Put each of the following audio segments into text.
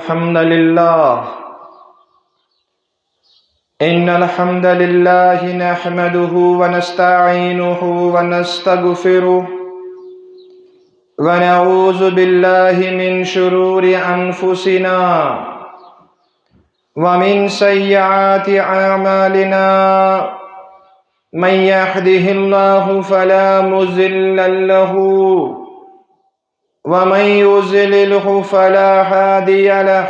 الحمد لله إن الحمد لله نحمده ونستعينه ونستغفره ونعوذ بالله من شرور أنفسنا ومن سيئات أعمالنا من يهده الله فلا مضل له ومن يضلله فلا هادي له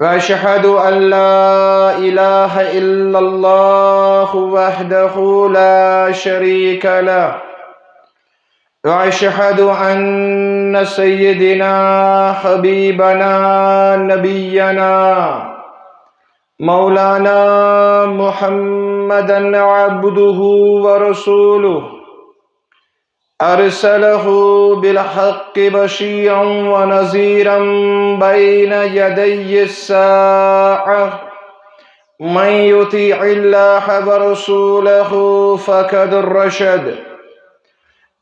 وأشهد أن لا إله إلا الله وحده لا شريك له وأشهد أن سيدنا حبيبنا نبينا مولانا محمدا عبده ورسوله أرسله بالحق بشيرا ونذيرا بين يدي الساعة من يطيع الله ورسوله فقد رشد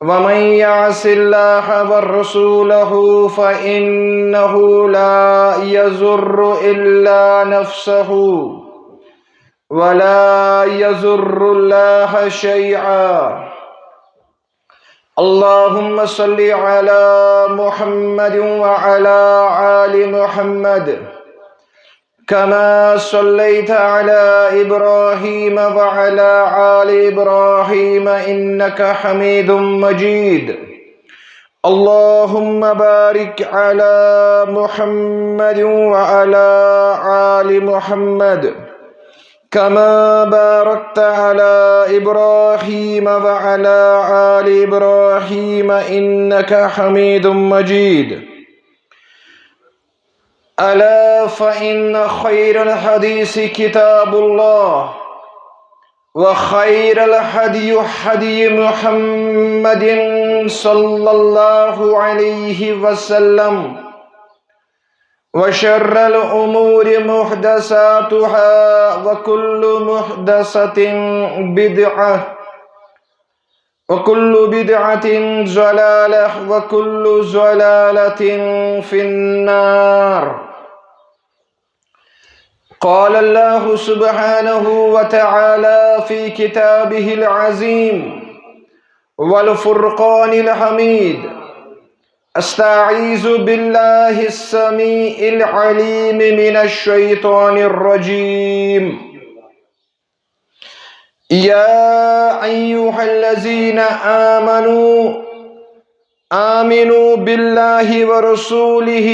ومن يعص الله ورسوله فإنه لا يضر إلا نفسه ولا يضر الله شيئا. اللهم صل على محمد وعلى آل محمد كما صليت على إبراهيم وعلى آل إبراهيم إنك حميد مجيد. اللهم بارك على محمد وعلى آل محمد كما باركت على إبراهيم وعلى آل إبراهيم إنك حميد مجيد. ألا فإن خير الحديث كتاب الله وخير الهدي هدي محمد صلى الله عليه وسلم وشر الأمور محدثاتها وكل محدثة بدعة وكل بدعة ضلالة وكل ضلالة في النار. قال الله سبحانه وتعالى في كتابه العظيم والفرقان الحميد: استعيذ بالله السميع العليم من الشيطان الرجيم. يا أيها الذين آمنوا بالله ورسوله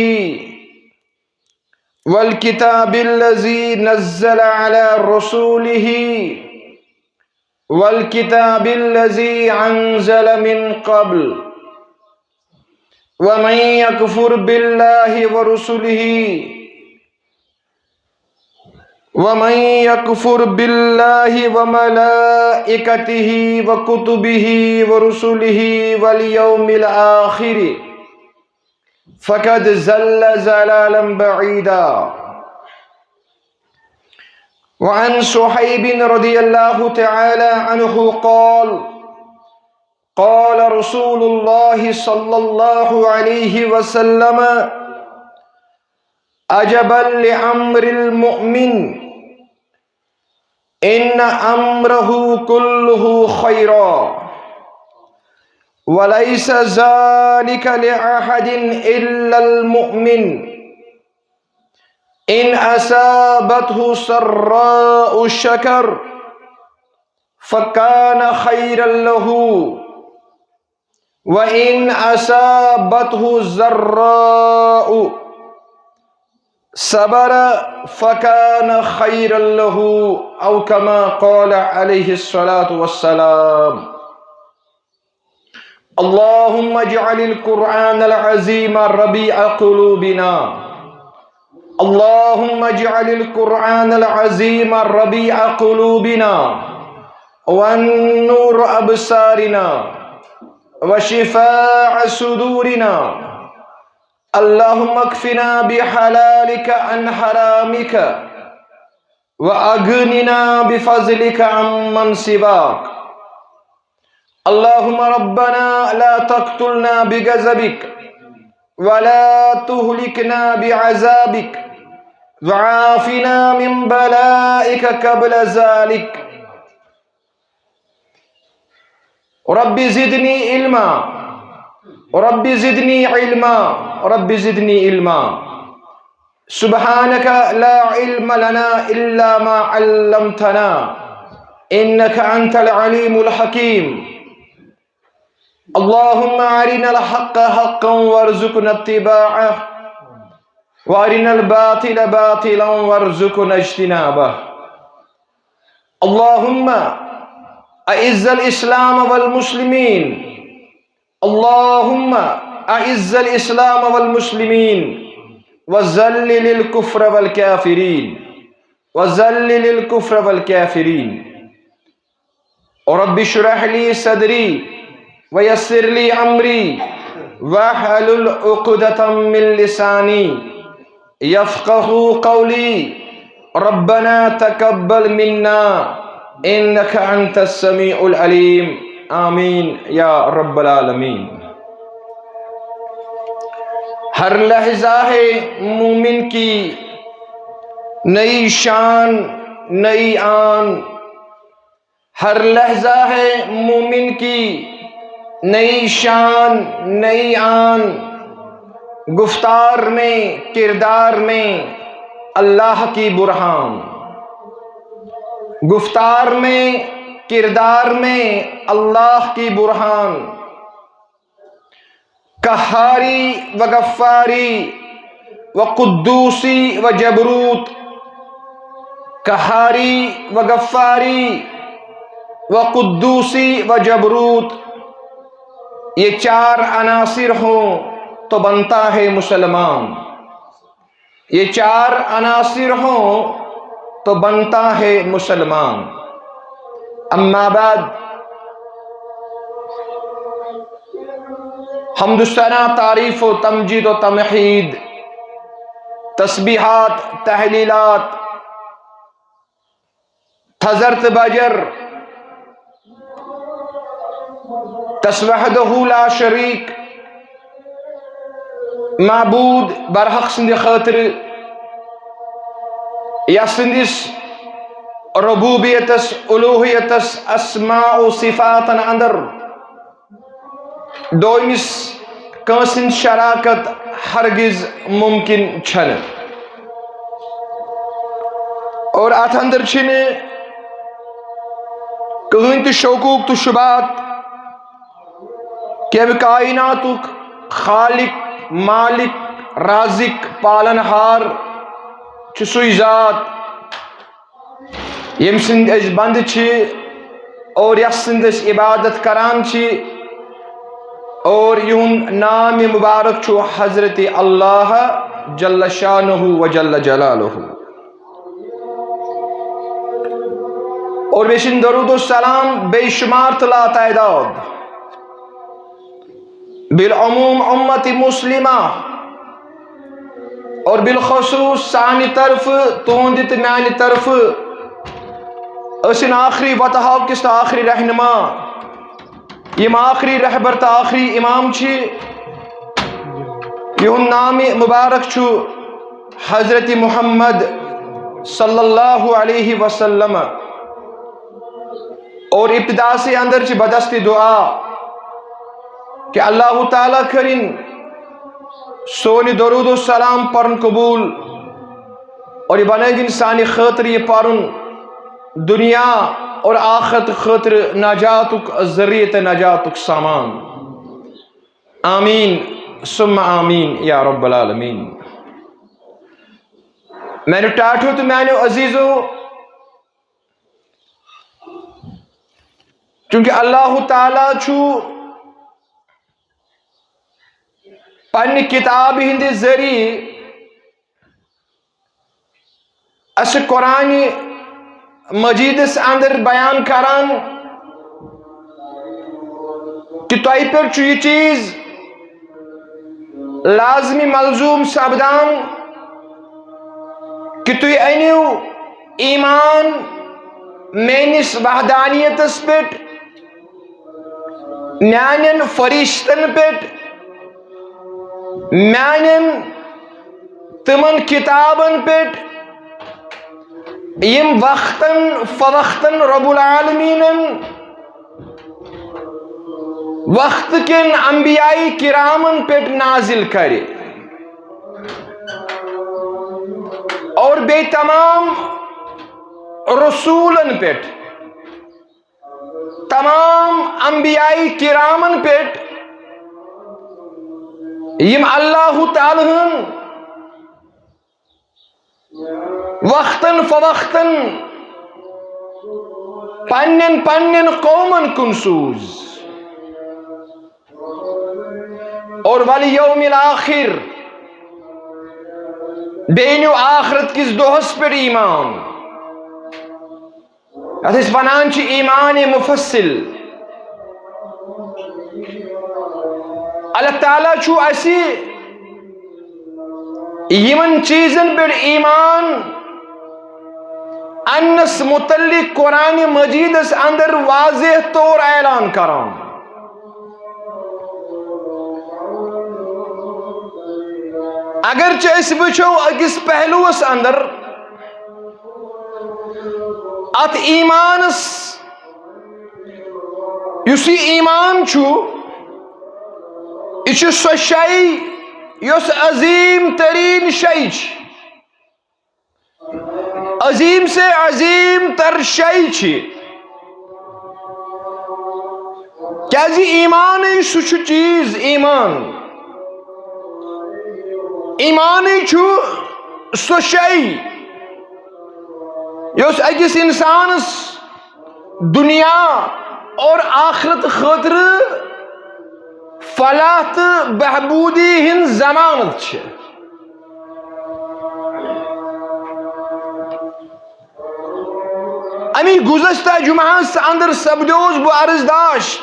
والكتاب الذي نزل على رسوله والكتاب الذي أنزل من قبل ومن يكفر بالله ورسله ومن يكفر بالله وملائكته وكتبه ورسله واليوم الآخر فقد ضل ضلالا بعيدا. وعن صهيب رضي الله تعالى عنه قال: قال رسول الله صلى الله عليه وسلم: عجبا لأمر المؤمن إن أمره كله خيرا وليس ذلك لأحد إلا المؤمن إن أصابته سراء شكر فكان خيرا له وإن أصابته ضراء صبر فكان خيرا له أو كما قال عليه الصلاة والسلام. اللهم اجعل القرآن العظيم ربيع قلوبنا. اللهم اجعل القرآن العظيم ربيع قلوبنا والنور أبصارنا وشفاء صدورنا. اللهم اكفنا بحلالك عن حرامك وأغننا بفضلك عمن سواك. اللهم ربنا لا تقتلنا بغضبك ولا تهلكنا بعذابك وعافنا من بلائك قبل ذلك رب زدني علما رب زدني علما رب زدني علما سبحانك لا علم لنا إلا ما علمتنا إنك أنت العليم الحكيم اللهم أرنا الحق حقا وارزقنا اتباعه وأرنا الباطل باطلا وارزقنا اجتنابه اللهم أعز الإسلام والمسلمين اللهم أعز الإسلام والمسلمين وذلل الكفر والكافرين وذلل الكفر والكافرين رب اشرح لي صدري ويسر لي أمري واحلل عقدة من لساني يفقه قولي ربنا تقبل منا إنك أنت السميع العليم آمین یا رب العالمین۔ ہر لحظہ ہے مومن کی نئی شان نئی آن، ہر لحظہ ہے مومن کی نئی شان نئی آن، گفتار میں کردار میں اللہ کی برہان، گفتار میں کردار میں اللہ کی برہان، قہاری و غفاری و قدوسی و جبروت، قہاری و غفاری و قدوسی و جبروت، یہ چار عناصر ہوں تو بنتا ہے مسلمان، یہ چار عناصر ہوں تو بنتا ہے مسلمان۔ اما بعد، حمد و ثنا، تعریف و تمجید و تمحید، تسبیحات، تحلیلات، تھزرت بجر، تسوحدہ لا شریک، معبود برحق سند خاطر یا سندس ربوبیتس الوہیتس اسماء و صفات اندر دومس کانسن شراکت ہرگز ممکن چھن، اور ات اندر چھن کہین تہ شوکوک تو شبات کہ اب کائناتک خالق، مالک، رازق، پالنہار چھ سوی ذات یم سند اس بند چھ اور یس سند اس عبادت کران چھ، اور یہن نام مبارک چھو حضرت اللہ جل شانہ و جل جلالہ، اور بیشن درود و سلام بے شمار تلا تعداد بالعموم امت مسلمہ اور بالخصوص سانی طرف تہندِ تہ میانہ طرف اسن آخری وتحاو کس تہ آخری رہنما یم آخری رہبر تہ آخری امام چھ، یہن نام مبارک چھو حضرت محمد صلی اللہ علیہ وسلم، اور ابتدا سے اندر چھ بدست دعا کہ اللہ تعالیٰ کرن سونی درود و سلام پرن قبول، اور یہ بنے گن سانی خاطر یہ پرن دنیا اور آخرت خاطر نجاتک ذریعت نجاتک سامان، آمین ثم آمین یا رب العالمین۔ میں نے ٹاٹھو تو میں نے عزیزو، چونکہ اللہ تعالیٰ چھو پنی کتاب ہندی ذریعے اس قرآن مجید اس اندر بیان کران کہ توائی پر چھو یہ چیز لازمی ملزوم سبدان کہ توی اینیو ایمان مینس وحدانیت اس پیٹ، میانین فرشتن پیٹ، میانن تمن کتابن پیٹ یم وقتاً فوقتاً رب العالمین وقت کن انبیاء کرامن پیٹ نازل کرے اور بے تمام رسولن پیٹ تمام انبیاء کرامن پیٹ یم اللہ تعالی وقتاً فوقتاً پنن پنن قومن کن سوز اور والیوم الاخر بینو آخرت کس دہس پر ایمان اس ونان چھ ایمان مفصل اللہ تعالیٰ چھو اسی یمن چیزن پر ایمان انس متعلق قرآن مجید اس اندر واضح طور اعلان کران اگرچہ اس بچو اکس پہلو اس اندر ات ایمانس یسی ایمان چھو یہ سو شئی یس عظیم ترین شئی عظیم سے عظیم تر شئی کیا جی ایمان سو چیز ایمان چھو سو شئی یس اکس انسانس دنیا اور آخرت خاطر فلاح تو بہبودی ہن ضمانت چھ امی گزشتہ جمعہ اندر سبدوز بو عرض داشت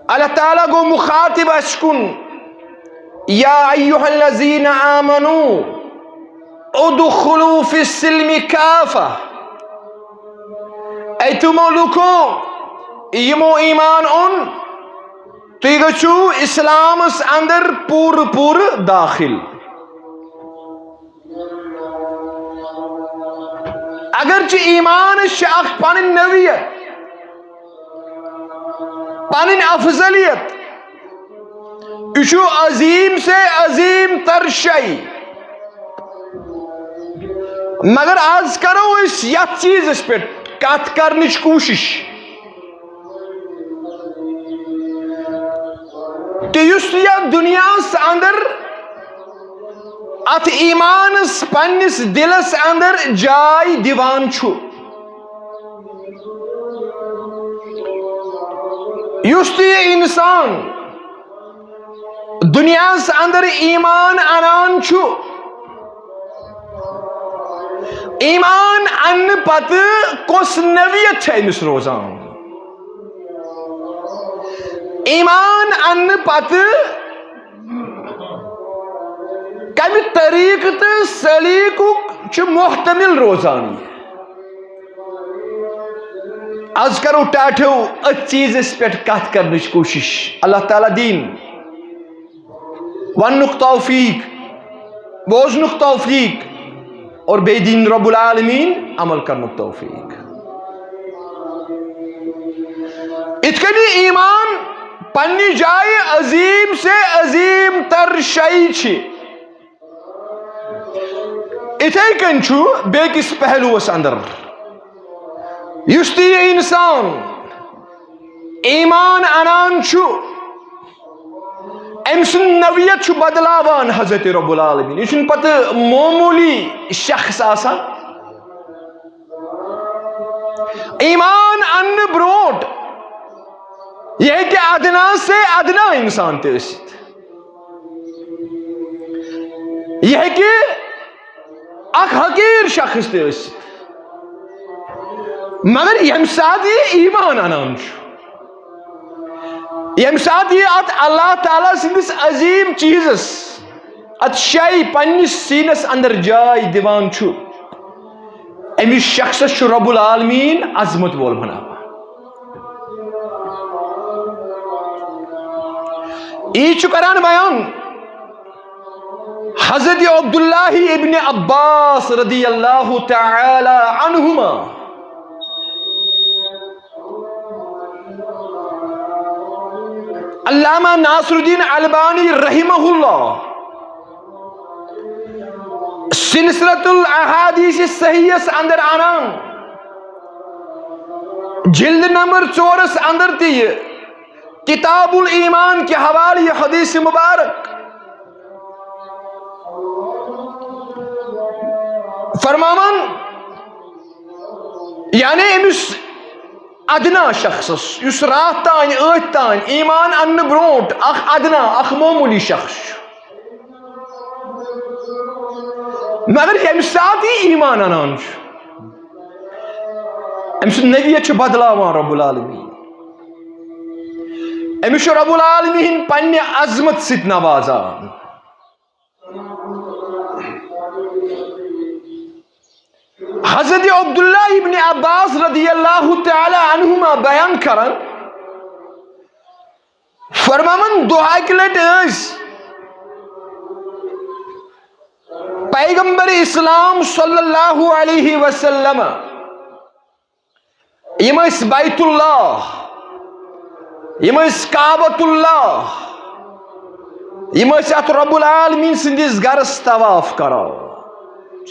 اللہ تعالیٰ کو مخاطب اشکن یا ایوہ الذین آمنوا ادخلوا فی السلم کافہ اے تمو لکو یمو ایمان ان تی گچو اسلام اس اندر پور داخل اگرچہ ایمان شاخ پانن نویت پانن افضلیت اشو عظیم سے عظیم تر شئی مگر آج کرو اس یک چیز اس پر کات کرنیچ کوشش کہ یس یا دنیا اس اندر ات ایمان اس پنس دلس اندر جائی دیوان چھو یس یہ انسان دنیا اس اندر ایمان انان چھو ایمان ان پت کس نویت ہے امس روزان ایمان ان پت کمی طریق تو سلیق محتمل روزان از کرو ٹاٹھو ات چیز اس پہ کت کرنچ کوشش اللہ تعالیٰ دین ونک توفیق بوزنک توفیق اور بے دین رب العالمین عمل کرنک توفیق اتکنی ایمان پنی جائے عظیم سے عظیم تر شئی چھ اتھے کن چھو بے کس پہلو اس اندر یستی انسان ایمان انان چھو امسن نویت چھو بدلاوان حضرت رب العالمین یہ چھن پتہ معمولی شخص آسا ایمان ان بروٹ یہ ہے کہ ادنا سے ادنا انسان تے اسید یہ ہے کہ اک حقیر شخص تے اسید مگر یم ساتھ یہ ایمان انان چھو یم ساتھ یہ ات اللہ تعالیٰ سندس عظیم چیزس ات شائی پنس سینس اندر جائی دیوان چھو امیس شخص چھو رب العالمین عظمت بول بنا یہ کران بیان حضرت عبداللہ ابن عباس رضی اللہ تعالی عنہما علامہ ناصر الدین البانی رحمہ اللہ سلسلۃ الاحادیث صحیحس اندر آنان جلد نمبر 4 اندر تی کتاب الایمان کے حوالے یہ حدیث مبارک فرماون یعنی امس ادنا شخص اس رات تان ایت تان ایمان ان برونٹ اخ ادنا اخ معمولی شخص مگر امس ساتھ ہی ایمان انان امس نبیت بدلاوان رب العالمین امس رب العالمین پنہ عظمت ست نوازان حضرت عبداللہ ابن عباس رضی اللہ تعالی عنہما بیان کرن فرماون دعا کلٹ اس پیغمبر اسلام صلی اللہ علیہ وسلم یم اس بیت اللہ یم اس کعبۃ اللہ یم اس ات رب العالمین سندس گرس طواف کرو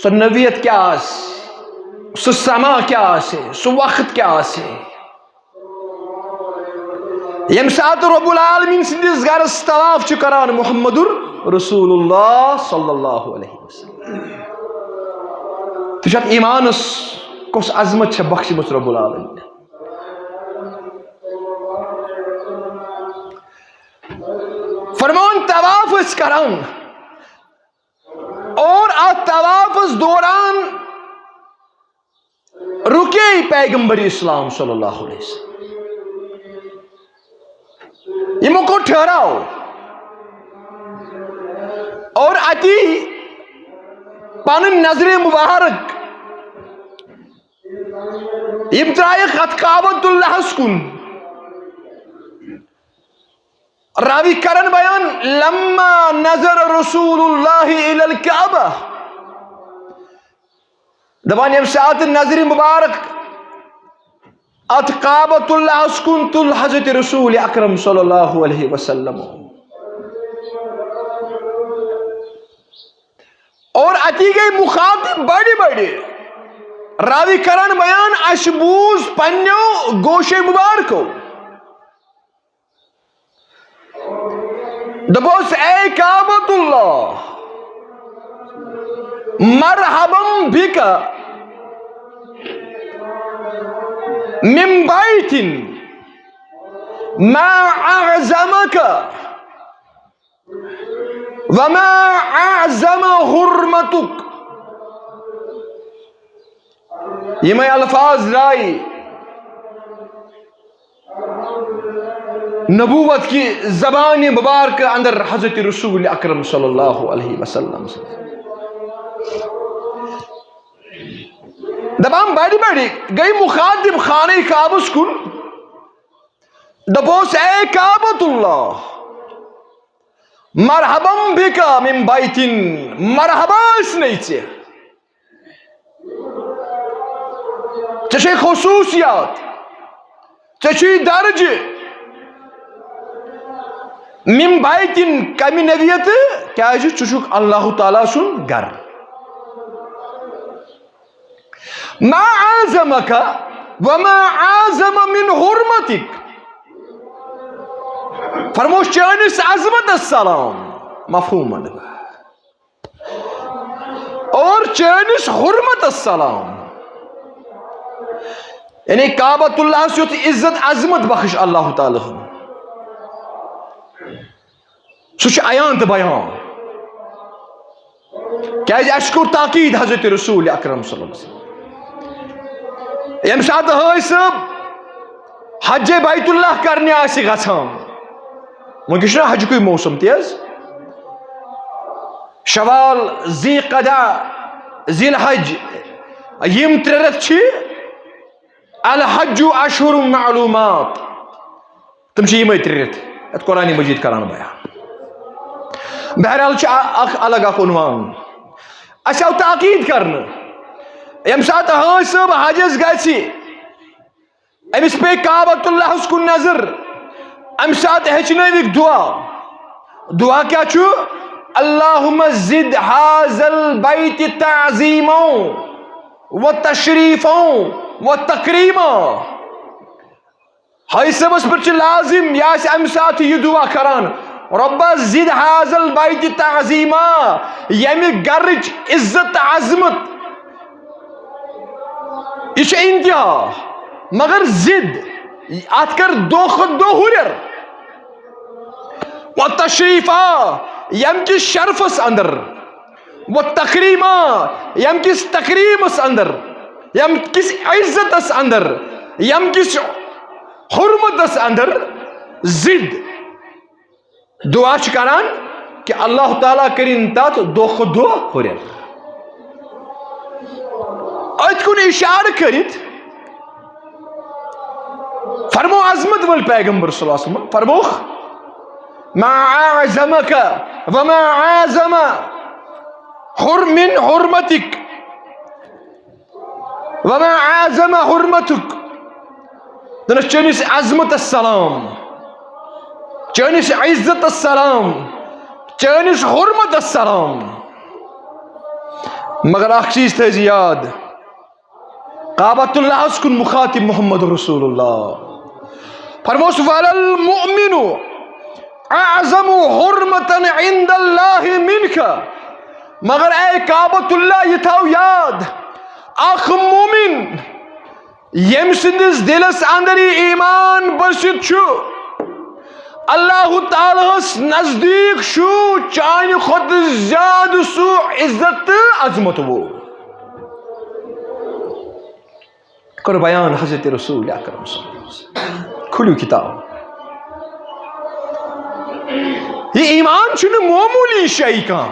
سو نویت کیا اس سو سما کیا آسے سو وقت کیا آسے یم سات رب العالمین سندس گرس طواف کران محمد رسول اللہ صلی اللہ علیہ وسلم تشت ایمانس کس عظمت بخشمت رب العالمین فرمان طواف اس کران اور طواف اس دوران رکے پیغمبر اسلام صلی اللہ علیہ وسلم یہ کو ٹھہراؤ اور اتی پن نظر مبارک یم ترائے خط کعبۃ اللہ کن راوی کرن بیان لما نظر رسول اللہ الی الکعبہ دبان یم ساتھ نظر مبارک ات کعبۃ اللہ کن تل حضرت رسول اکرم صلی اللہ علیہ وسلم اور اتی گئی مخاطب بڑی بڑی راوی کرن بیان اشبوز پنیو گوشے مبارکو دبوس اے کعبۃ اللہ مرحبا بکا من بیت ما اعظمک وما اعظم حرمتک یہ میں الفاظ رائی نبوت کی زبان مبارک اندر حضرت رسول اکرم صلی اللہ علیہ وسلم دبام بڑی بڑی گئی مخاطب خانہ کعبہ کن دبوس اے کعبۃ اللہ مرحبا بکا من بیتن مرحبا اس نیچے چشے خصوصیات چشے درجے من بیتن کمی نویت کیا ہے چشک اللہ تعالیٰ سن گر ما عازمک وما عازم من حرمتک فرموش چانس عظمت السلام مفہوم اور چانس حرمت السلام یعنی کعبۃ اللہ سے عزت عظمت بخش اللہ تعالیٰ سوچ عیان تو بیان کیا اشکر تاکید حضرت رسول اکرم صلی اللہ علیہ وسلم یم سات ہے سب حج بیت اللہ کرنے آسی گھان ونکس حج کوئی موسم تیز شوال ذی قدع ذی الحج یم ترت چھ الحج اشہر معلومات تم چھ یمے ترت قرآن مجید کران بیان بہرحال الگ اخ عنوان اس آو تاکید کرنا یم سات حاج صاحب حجس گژھِ امس پے کعبۃ اللہ کن نظر ام سات ہیچنٲوِکھ دعا کیا چھُ اللہم زد حاذا البیت تعظیما و تشریفا و تکریما حاج صاحبس پر چھ لازم یا ام سات یہ دعا کران ربا زد حاذا البیت تعظیما یمہ گرچ عزت عظمت یہ انتہا مگر زد ات کر دو خود دو ہرر و تشریفا یم کس شرفس اندر و تکریما یم کس تکریمس اندر یم کس عزتس اندر یم کس حرمتس اندر زد دعا کران کہ اللہ تعالیٰ کرین تات دو خود دو ہرر ات کن اشارہ کرت فرمو عظمت ول پیغمبر صلی اللہ علیہ وسلم فرموخ ما اعظمک وما اعظم من حرمتک وما اعظم حرمتک دنس چنس عظمت السلام چنس عزت السلام چنس حرمت السلام مگر اخ چیز تھے یاد کعبۃ اللہ کن مخاطب محمد رسول اللہ فرموس وَلَلْمُؤْمِنُ اعظم حرمتا عند اللہ منک مگر اے کعبۃ اللہ یہ تھاو یاد اخ مومن یم سندس دلس اندر ایمان بسط چھو اللہ تعالیٰ نزدیک شو چانہ خود زیادہ سو عزت عظمت وہ کر بیان حضرت رسول اکرم صلی اللہ علیہ وسلم کھلیو کتاب یہ ایمان چھنہ معمولی شیء کان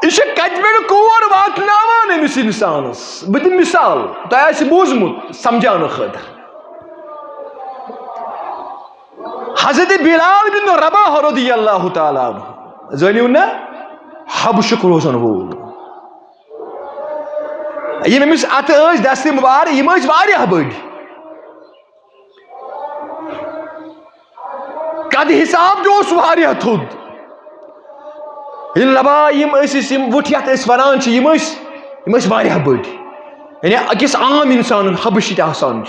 یہ کت پہ کور واتناوان امس انسانس بہ دم مثال تہ آسہ بوزمت سمجھانے خاطر حضرت بلال بن رباح رضی اللہ تعالیٰ عنہ زٲنِو نا حبشک روزن وول یم امس ات دست مبارک یم واریاہ بڑ قد حساب تہ واریاہ تھود لبا یم وٹھ یتھ ونان یم واریاہ بڑ یعنی اکس عام انسان حبش تہ آسان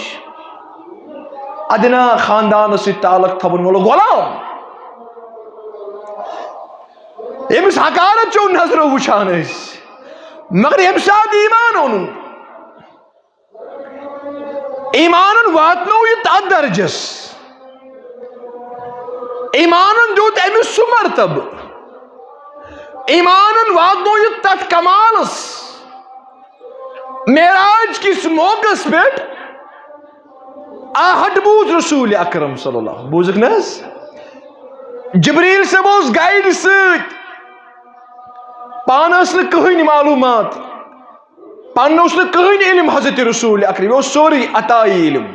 ادنا خاندان ست تعلق تھون وول غلام امس حقارت چون نظرو وچھان مگر یم سات ایمان اونن ایمان واتنو یہ تات درجس ایمان دیت امس سہ مرتب ایمان واتنو یہ تات کمالس معراج کس موقع پہ آہٹ بوز رسول اکرم صلی اللہ بوزک نس جبریل سے بوز گائیڈ ست پان اس نے کہیں معلومات پان اس نے کہیں علم حضرت رسول اکرم وہ سوری عطائی علم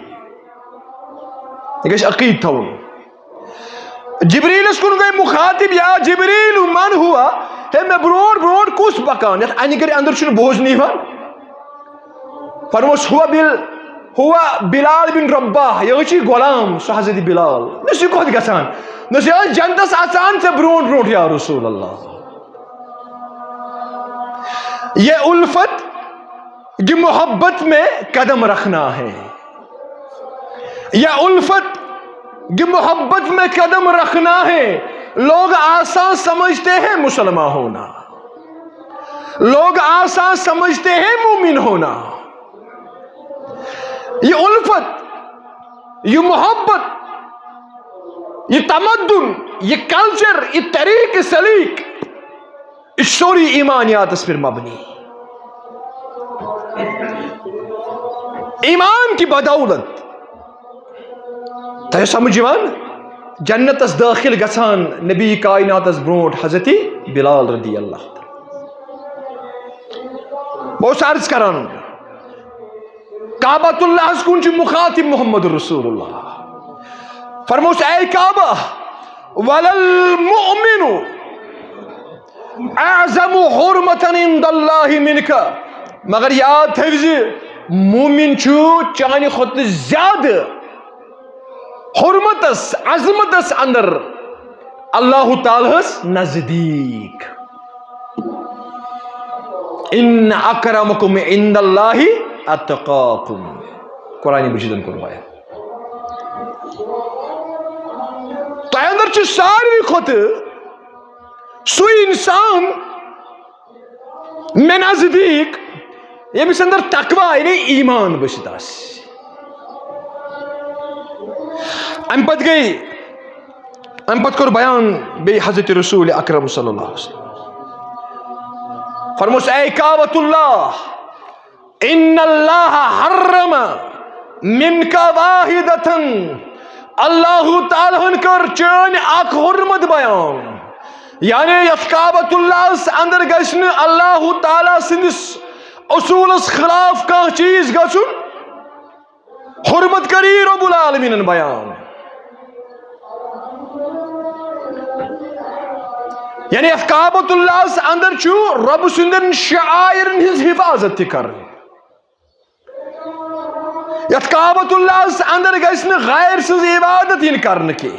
یہ عقید تھا جبریل اس کو گئے مخاطب یا جبریل من ہوا ہے میں بروڑ کس بکان یت اینی کر اندر چھن بوز نہیں ہوا فرموس ہوا بلال بن رباح یہ چھ غلام سہ حضرت بلال نس کت گژھان نس یہ جنتس اژان سے برونٹ یا رسول اللہ یہ الفت یہ محبت میں قدم رکھنا ہے یہ الفت یہ محبت میں قدم رکھنا ہے لوگ آسان سمجھتے ہیں مسلمان ہونا لوگ آسان سمجھتے ہیں مومن ہونا یہ الفت یہ محبت یہ تمدن یہ کلچر یہ طریق سلیق اس سوری ایمانیات اس پر مبنی ایمان کی بدولت تہ سمجھوان جنت اس داخل گژھان نبی کائنات اس برونٹ حضرت بلال رضی اللہ بہت عرض کران کعبۃ اللہ کن مخاطب محمد رسول اللہ فرموس اے کعبہ وَلَلْمُؤْمِنُ اعظم حرمتن عند اللہ منک. مگر یاد تھوز مومن چھو چانہ خود زیادہ حرمتس عظمتس اندر اللہ تعالیٰ نزدیک. ان اکرمکم عند اللہ اتقاکم. قرآن مجیدن کو روایت. تو اندر چھ ساروی کھوت سوئی انسان میں نزدیک یمس اندر تقوی یعنی ایمان بسط آس. ام پت کر بیان بی حضرت رسول اکرم صلی اللہ علیہ وسلم. فرموس اے کعبۃ اللہ ان اللہ حرم منک واحدتن. اللہ تعالیٰ کر چین اک حرمت بیان. یعنی یت کعبۃ اللہ اندر گژھن اللہ تعالیٰ سندس اصولس خلاف کان چیز گژھن. حرمت کری رب العالمین بیان. یعنی یت کعبۃ اللہ اندر چھو رب سندن شعائرن ہز حفاظت تہ کر. یت کعبۃ اللہ اندر گژھن غیر سز عبادت ین کرن کی.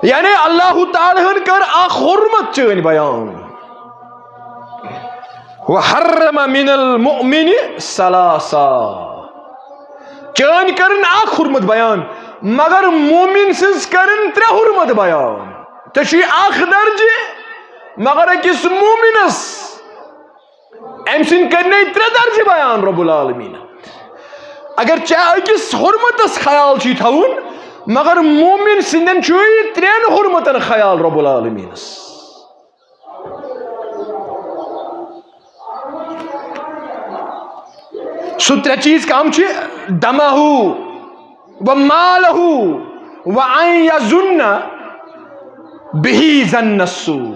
یعنی اللہ تعالیٰ کر اخ حرمت چین بیان. وحرم من المؤمن ثلاثا. چین کرن اخ حرمت بیان مگر مومن سز کرن ترے حرمت بیان. تشی اخ درجہ مگر اکس مومنس ام سن کرنے ترے درجہ بیان رب العالمین. اگر چاہے اکس حرمتس خیال چی تھون مگر مومن سندن چوئی ترین حرمتن خیال رب العالمین. سو ترے چیز کام چھ دمہ و مالہ و ان یظن بہی ظن السوء.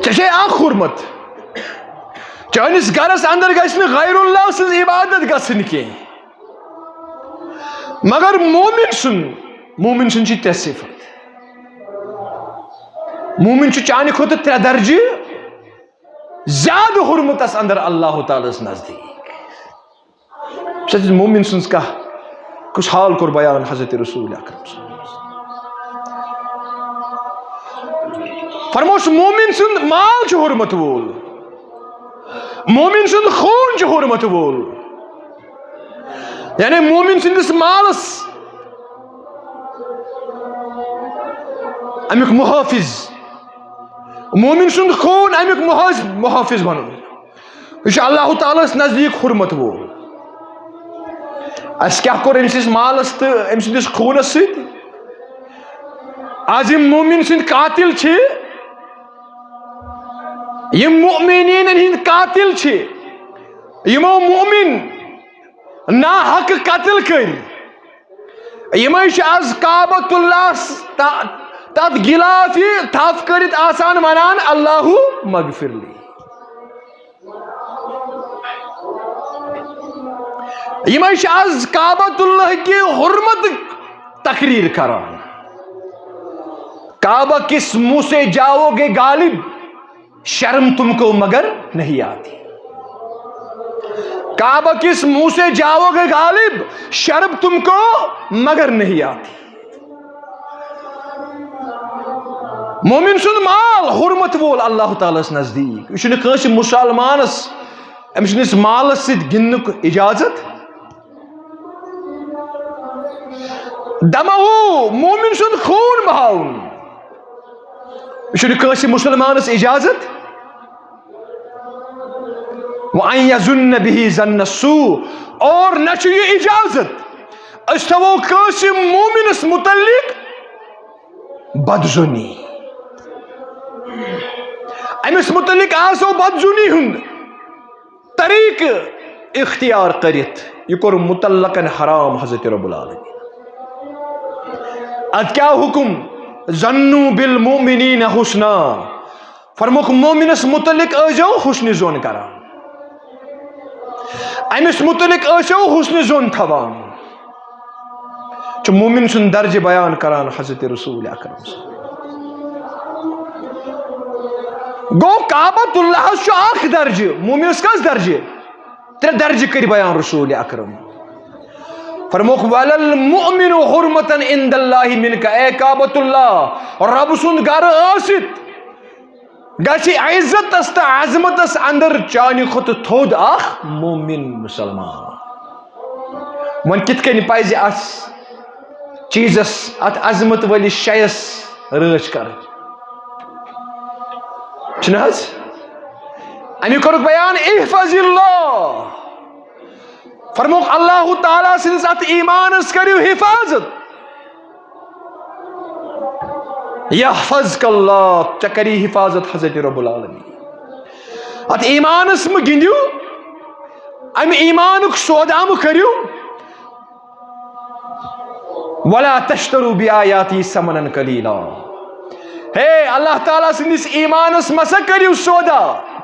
چشے آخ حرمت چانس گرس اندر گژھن غیر اللہ سز عبادت گژھن کی. مگر مومن سن چھ ترے صفت. مومن چھ چانہ کھوتہ ترے درجہ زیادہ حرمتس اندر اللہ تعالیٰ نزدیک. مومن سن کا کچھ حال کور بیان حضرت رسول اکرم صلی اللہ علیہ وسلم. فرموس مومن سن مال چھ حرمت وول. مومن سن خون چھ حرمت وول. یعنی مومن سندس مالس امیک محافظ. مومن سند خون امیک محافظ بنو. یہ اللہ تعالیٰ نزدیک حرمت وول. اس کیا کور امس مالس تو ام سندس خونس ست. آج یم مومن سند قاتل چھ یم مؤمنین ہند قاتل چھ یمو مومن نا حق قتل کر یمے آز کعبۃ اللہ تات غلاف تھف کرت آسان ونان اللہ مغفر لی. یمے آز کعبۃ اللہ کی حرمت تقریر کران. کعبہ کس منہ سے جاؤ گے غالب شرم تم کو مگر نہیں آتی. کعبہ کس منہ سے جاؤ گے غالب شرم تم کو مگر نہیں آتی. مومن سن مال حرمت وول اللہ تعالیٰ نزدیک. یہ کنس مسلمانس امس مالس ست گنک اجازت. دمہ مومن سن خون بہاؤن یہ کنس مسلمانس اجازت. وَأَن يَظُنَّ بِهِ ظَنَّ السُّوءِ. اور نہ یہ اجازت اس تھو کنس مومنس متعلق بدظنی. امس متعلق آسو بدظنی ہند طریق اختیار کرت. یہ کور مطلقاً حرام حضرت رب العالمین. اد کیا حکم ظنوا بالمؤمنین حسنا. فرموک مومنس متعلق ازو حسن زون کران. امس متعلق ازو حسن زون تھوان. چھ مومن سن درج بیان کران حضرت رسول اکرم گو کعبۃ اللہ چھ اخ درج مومنس کس درج ترے درج کر بیان رسول اکرم فرموک وَلَلْمُؤْمِنُ حُرْمَةً عِنْدَ اللَّهِ مِنْكَ اے کعبۃ اللہ رب سند گر ٲسِتھ گژھِ عزتس تو عظمتس اندر چانہ کھت تھوٚد اخ مومن مسلمان ون کت کن پزِ اتھ چیزس ات عظمت ولس شیس رٲچھ کرٕنۍ چھُنہٕ حظ امی کوٚرُکھ بیان احفظ اللہ فرموک اللہ تعالیٰ سنس ات ایمانس کریو حفاظت یحفظک اللہ ژےٚ کری حفاظت حضرت رب العالمین ات ایمانس مہ گندیو ام ایمانک سودا مہ کریو ولا تشتروا بآیاتی ثمنا قلیلا ہے اللہ تعالیٰ سندس ایمانس مسا کریو سودا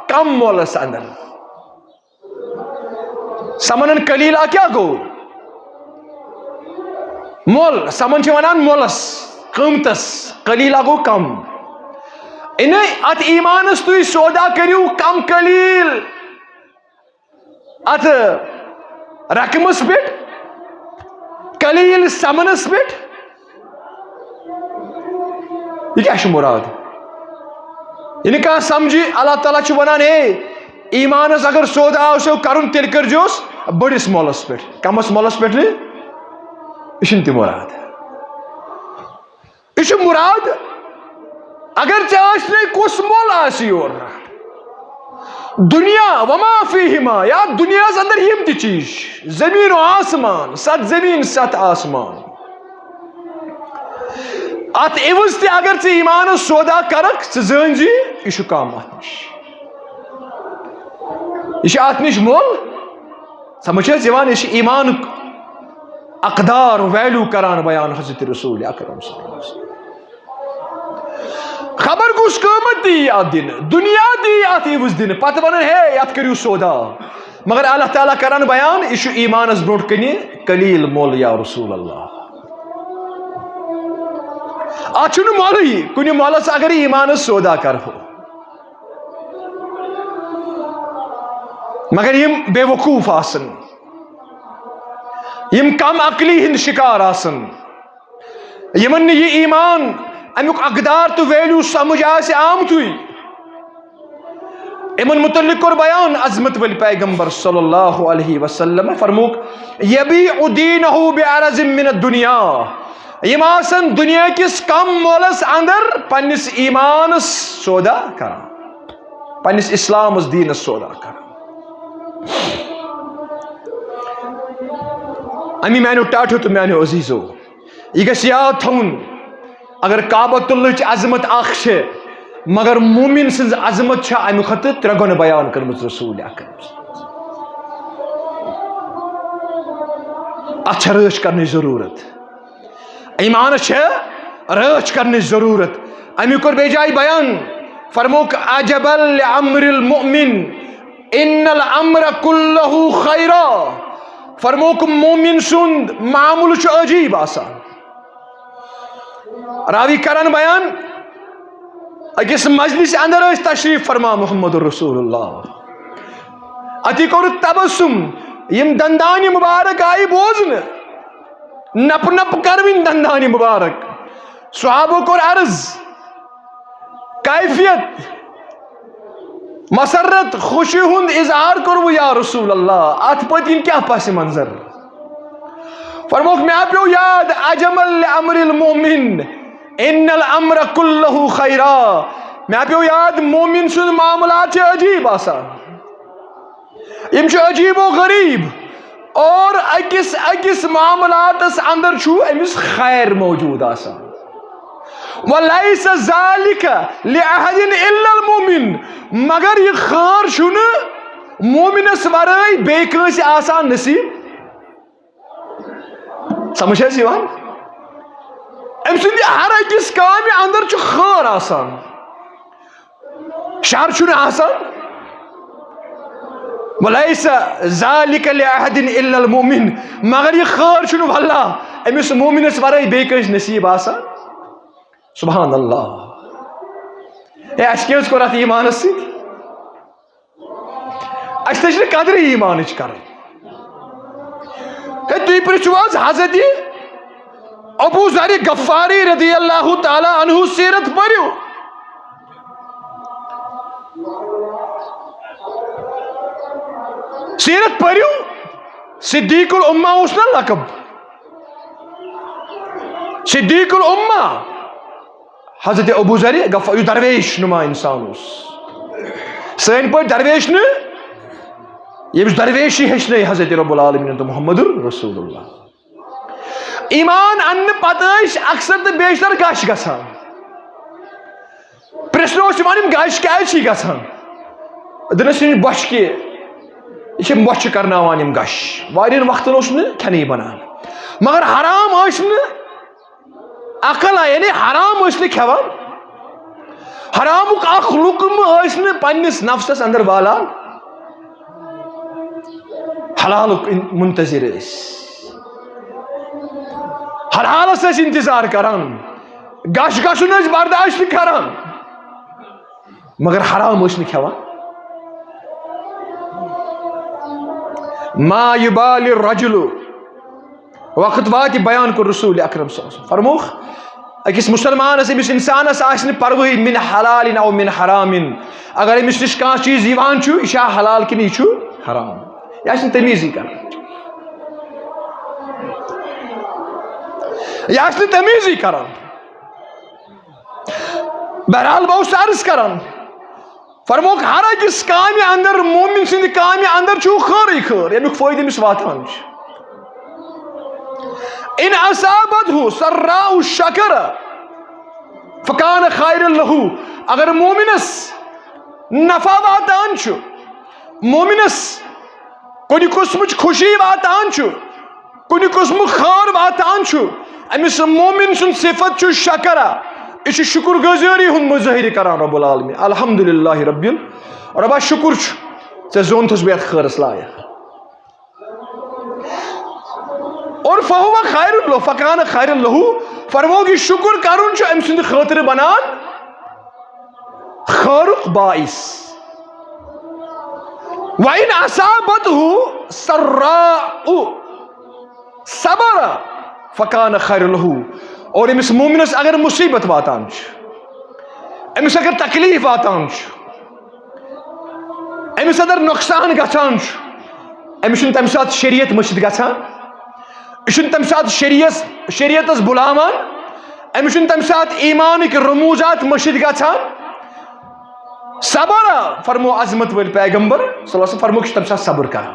کم مولس اندر سمنن قلیلا کیا گو مول سمن چھ ونان مولس قیمتس قلیلا گو کم ان ات ایمانس تھی سودا کریو کم قلیل ات رقمس پہ قلیل سمنس پہ یہ کیا مراد ان کا سمجھی اللہ تعالیٰ چھ ونان ہے ایمانس اگر سودا آسو کرن تیل کرجوس بڑس مولس پہ کمس مولس پہ یہ مراد یہ مراد اگر ژے کس مول آسی اور دنیا وما فیہما یا دنیا اندر یم تی چیز زمین و آسمان ست زمین ست آسمان ات عوض تی اگر ژے ایمانس سودا کرک ژے زٲنزی یہ کم ات نش یہ ات نش مول سمجھ یہ ایمان اقدار ویلو کران بیان حضرت رسول اکرم صلی اللہ علیہ وسلم خبر کس قیمت دی ات دن دنیا دی ات عوض دن پتہ ونن ہے ات کریو سودا مگر اللہ تعالیٰ کران بیان یہ ایمانس برونٹ کنی قلیل مول یا رسول اللہ ات مولی کن مولس اگر ایمانس سودا کرو مگر یم بے وقوف آسن یم کم عقلی ہند شکار آسن یمن یہ ایمان امیک اقدار تو ویلیو سمجھ آسے آمتوی امن متعلق کر بیان عظمت ولی پیغمبر صلی اللہ علیہ وسلم فرموک یبیع دینہ بعرض من الدنیا یم آسن دنیا کس کم مولس اندر پنس ایمانس سودا کران پنس اسلامس دینس سودا کران امی میانو ٹاٹھو تو میانو عزیزو یہ گس یاد تھون اگر کعبۃ اللہ عظمت اخ چھ مگر مومن سنز عظمت چھ امی خط ترگن بیان کرمت رسول اکرم اچھا رچ کرنے ضرورت ایمان چھ رچ کرنے ضرورت امی کر بے جائی بیان فرموک عجبا لعمر المؤمن ان الامر کلہ خیرا فرموک مومن سند معمول چھ عجیب آسان راوی کرن بیان اکس مجلس اندر اس تشریف فرما محمد رسول اللہ اتی کور تبسم یم دندانی مبارک آئی بوزن نپ نپ کروین دندانی مبارک صحابہ کور عرض کیفیت مسرت خوشی ہند اظہار کرو یا رسول اللہ ات پتین کیا پس منظر فرموک میں آپ یاد اجمل لعمر المؤمن ان الامر کلہ خیرا میں آپ یاد مومن سن معاملات چھ عجیب آسان یم چھ عجیب و غریب اور اکس معاملات اندر چھو امس خیر موجود آسان وَلَيْسَ ذَلِكَ لِأَحَدٍ إِلَّا الْمُؤْمِنِ مگر یہ خیر چھن مومنس ورائی بے کنس آسان نصیب سمجھ ہے سیوان ام سندی ہر اکس کامی اندر چھ خیر آسان شر چھن آسان وَلَيْسَ ذَلِكَ لِأَحَدٍ إِلَّا الْمُؤْمِنِ مگر یہ خیر چھُنہٕ بھلا أمِس مومنس ورٲے بیٚیہِ کٲنٛسہِ نصیٖب آسان سبحان اللہ اَسہِ کیٛاہ حظ کوٚر اَتھ ایٖمانس سۭتۍ اَسہِ تہِ چھِنہٕ قدرٕے ایٖمانٕچ کَرٕنۍ ہے تُہۍ پرٛژھِو حظ حضرت ابو ذر غفاری رضی اللہ تعالیٰ عنہ سیرت پٔرِو سیرت پٔرِو صدیق الامہ اوس نا لقب صدیق الامہ حضرت ابو ذر غفاری درویش نما انسان اوس سٲنۍ پٲٹھۍ درویش نہٕ ییٚمِس درویشی ہیٚچھنٲے حضرت رب العالمین تہٕ محمد رسول اللہ ایمان اننہٕ پتہٕ ٲسۍ اکثر تہٕ بیشتر گش گژھان پرٛژھنہٕ اوس یِوان یِم گش کیٛازِ چھِ گژھان دوٚپنَس یہِ بۄچھِ کہِ یہ مۄچھِ کرناوان یِم گش واریاہن وقتن اوس نہٕ کھٮ۪نٕے بنان مگر حرام ٲسۍ نہٕ عقل یعنی حرام ٲسۍ نہٕ کھٮ۪وان حرامُک اکھ لُقمہٕ ٲسۍ نہٕ پننِس نفسس اندر والان حلالُک منتظر ٲسۍ حلالس ٲسۍ انتظار کران گش گژھُن ٲسۍ برداشت نہٕ کران مگر حرام ٲسۍ نہٕ کھٮ۪وان ما یبال الرجل وقت واتہِ بیان کوٚر رسول اکرم صلی اللہ علیہ وسلم فرمووُکھ أکِس مُسلمانس أمِس اِنسانس آسہِ نہٕ پروٲہی من حلال او من حرام اگر أمِس نِش کانٛہہ چیٖز یِوان چھُ یہِ چھا حلال کِنہٕ یہِ چھُ حرام یہِ آسہِ نہٕ تمیٖزی کران یہِ آسہِ نہٕ تمیٖزی کران بہرحال بہٕ اوسُس عرض کران فرمووُکھ ہر أکِس کامہِ اندر مومن سٕنٛدِ کامہِ اندر چھُ خٲرٕے خٲر ییٚمیُک فٲیدٕ أمِس واتان چھُ ان اصابتہ سراء شکر فکان خیر لہ اگر مومنس نفع واتان چھُ مومنس کُنہِ قٕسمٕچ خوشی واتان چھُ کُنہِ قٕسمُک خٲر واتان چھُ أمِس مومن سُنٛد صفت چھُ شکرا یہ شکر گزٲری ہُنٛد مظٲہرٕ کران رب العالمین الحمدللہ ربا شکر چھُ ژےٚ زونتھُس بہٕ یتھ خٲرس لایق اور فہو خیر لہ فکان خیر لہ فرمووُکھ یہِ شکر کرُن چھُ أمۍ سٕنٛدِ خٲطرٕ بنان خٲرُک باعث وَإِنْ أَصَابَتْهُ سَرَّاءُ صبر فکان خیر لہ اور أمِس مومنس اگر مصیبت واتان چھُ أمِس اگر تکلیف واتان چھُ أمِس اگر نۄقصان گژھان چھُ أمِس چھُنہٕ تمہِ ساتہٕ شریعت مٔشِد گژھان یہِ چھُنہٕ تمہِ ساتہٕ شریعتس بُلاوان أمِس چھُنہٕ تمہِ ساتہٕ ایٖمانٕکۍ رموٗزات مٔشِد گژھان صبر فرمو عظمت وٲلۍ پیغمبر صلی اللہ علیہ وسلم فرمووُکھ یہِ چھُ تمہِ ساتہٕ صبر کران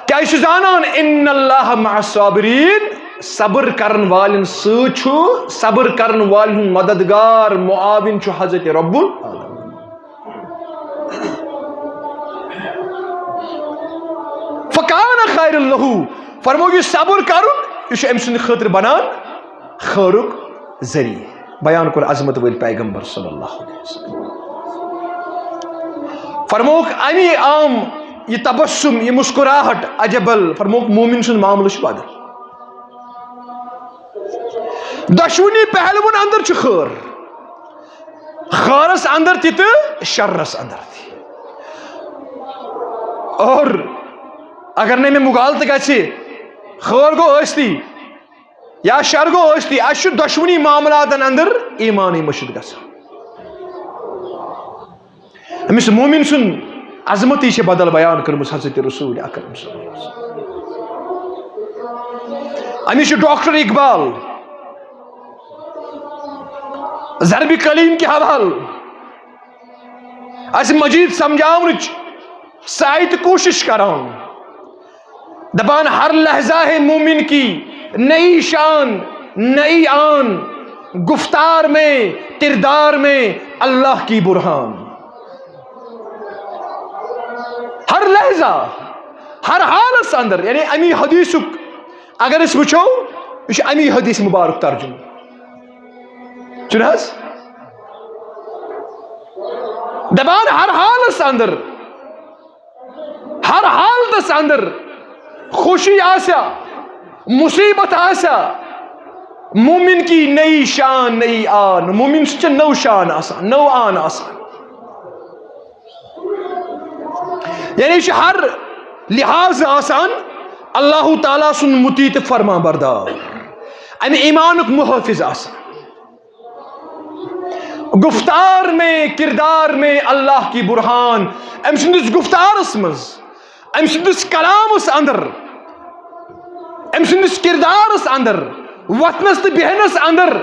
کیٛازِ یہِ چھُ زانان اِنَّ اللّٰهَ مع الصابریٖن صبر کرن والٮ۪ن سۭتۍ چھُ صبر کرن والٮ۪ن ہُنٛد مددگار معاوِن چھُ حضرت رب العالمین فکان خیر لہ فرمو یہِ صبر کرُن یہِ چھُ أمۍ سٕنٛدِ خٲطرٕ بنان خٲرُک ذٔریعہٕ بیان کوٚر عظمت وٲلۍ پیغمبر صلی اللہ علیہ وسلم فرمووُکھ امی عام یہ تبسم یہ مسکراہٹ عجبل فرمووُکھ مومن سُنٛد معاملہٕ چھُ بدل دۄشوٕنی پہلوُن اندر چھُ خٲر خٲرس اندر تہِ تہٕ شرس اندر تہِ اور اگر نہٕ مےٚ مُغالطہٕ گژھِ خٲر گوٚو ٲستی یا شر گوٚو ٲستی اَسہِ چھُ دۄشوٕنی معاملاتن اندر ایٖمانٕے مٔشِد گژھان أمِس مومن سُنٛد عظمتی چھِ بدل بیان کٔرمٕژ حضرت رسول اکرم صلی اللہ علیہ وسلم أمِس چھُ ڈاکٹر اقبال ضربِ قلیم کے حوالہٕ اسہِ مزید سمجھاونٕچ سعی تہٕ کوٗشش کران دپان ہر لہجہ ہے مومن کی نئی شان نئی آن گفتار میں کردار میں اللہ کی برہان ہر لہجہ ہر حالس اندر یعنی امی حدیثک اگر أسۍ وٕچھو یہِ چھُ امی حدیث مبارک ترجمہ چھُنہٕ حظ دپان ہر حالس اندر ہر حالت اندر خوشی آسا مصیبت آسا مومن کی نئی شان نئی آن مومن سے نو شان آسان نو آن آسان یعنی ہر لحاظ آسان اللہ تعالیٰ سن مطیع فرما بردار ام ایمانک محافظ آسان گفتار میں کردار میں اللہ کی برہان ام سندس گفتارس مز ام سندس کلامس اندر ام سندس کردارس اندر وطنس تو بہنس اندر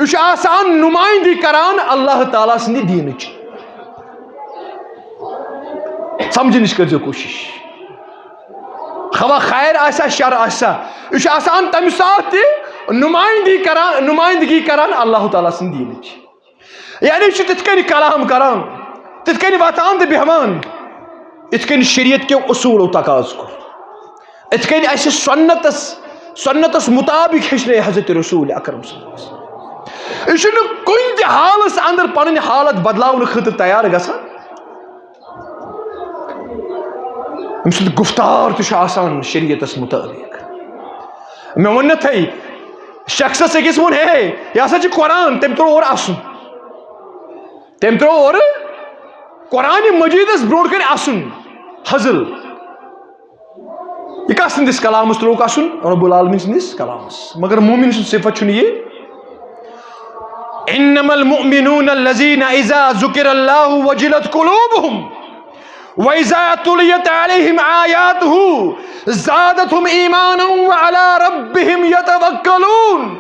یہ آسان نمائندگی کران اللہ تعالیٰ سندی دینچ سمجھنش کرو کوشش خواہ خیر آسا شر آسا یہ آسان تمہ سات نمائندگی کران اللہ تعالیٰ سند دینچ یعنی تت کن کلام کران تت کن واتان تو بہوان ات کن شریعت کے اصول و تقاض کو ات کن اس سنتس مطابق ہچنے حضرت رسول اکرم صلی اللہ علیہ وسلم یہ کن تہ حالس اندر پن حالت بدلاؤن خاطر تیار گژھان ام سند گفتار تہ آسان شریعتس مطابق میں ون تھے شخصس اکس ون ہے یہ ہسا قرآن تم ترو اور اسن تم ترو اور قرآن مجیدس برونٹ کن اسن حضل یہ کس سندس کلامس تروک اسن رب العالمین سندس کلامس مگر مومن سند صفت چھن یہ انما المؤمنون الذين اذا ذکر اللہ وجلت قلوبهم وَإِذَا تُلِيَتْ عَلَيْهِمْ آيَاتُهُ زَادَتْهُمْ إِيمَانًا وَعَلَى رَبِّهِمْ يَتَوَكَّلُونَ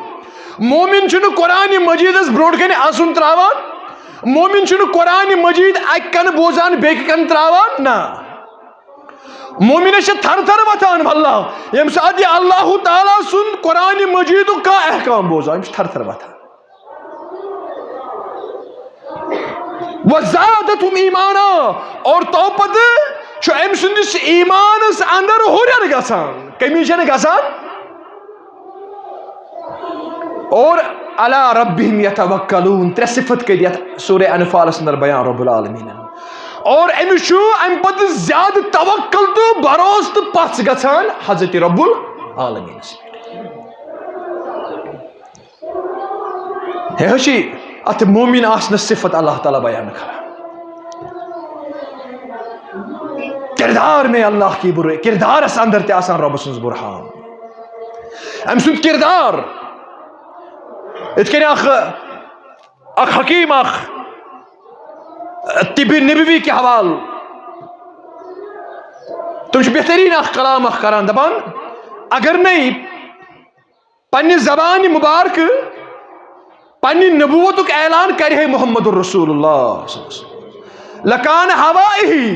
مومن چھن قرآن مجید اس بروٹ کن اسن تراوان مومن چھن قرآن مجید اک کن بوزان بیک کن تراوان نا مومن چھ تھر تھر وتان اللہ یم ساتھ اللہ تعالیٰ سن قرآن مجید کا احکام بوزان یم تھر تھر وتان وَزَادَتْهُمْ إِيمَانًا اور توپت چھو ام سندس ایمانس اندر ہوریر گسان کمی چھنے گسان اور عَلَى رَبِّهِمْ يَتَوَكَّلُونَ ترے صفت کے دیت سورہ انفال اندر بیان رب العالمین اور ام شو ام پت زیادہ توکل تو بروس تو پس گسان حضرت رب العالمین ہے ہوشی ات مومن آسن صفت اللہ تعالیٰ بیان کرا کردار میں اللہ کی برے کردار اس اندر تے آسان رب سنز برحان ام سند کردار اتکنی اخ حکیم اخ طب نبوی کے حوال تم چھ بہترین اخ کلام اخ کران دبان اگر نہیں پنی زبان مبارک پنی نبوتک اعلان کرے محمد الرسول اللہ صلی اللہ علیہ وسلم لکان ہوائہی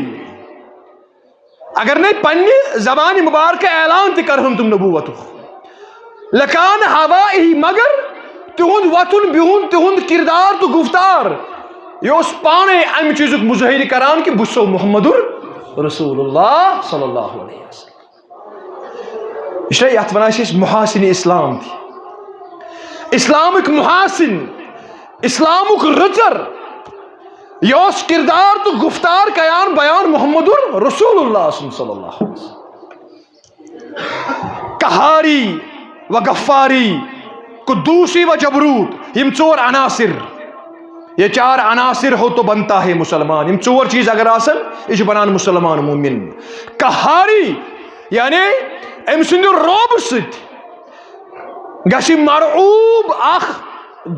اگر نہیں پنی زبان مبارک اعلان تی کرہم تم نبوتک لکان ہوائہی مگر تہند وطن بہن تہند کردار تو گفتار یہ اس پانے ام چیزک مظاہر کران کہ بسو محمد الرسول اللہ صلی اللہ علیہ وسلم اس لیے یات ونان چھ محاسن اسلام تھی اسلامک محاسن اسلامک رچر یوس کردار تو گفتار قیان بیان محمد رسول اللہ صلی اللہ علیہ وسلم قہاری و غفاری قدوسی و جبروت یم چور عناصر یہ چار عناصر ہو تو بنتا ہے مسلمان یم چور چیز اگر آسن یہ بنان مسلمان مومن قہاری یعنی ام سند روب ست گسی مرعوب اخ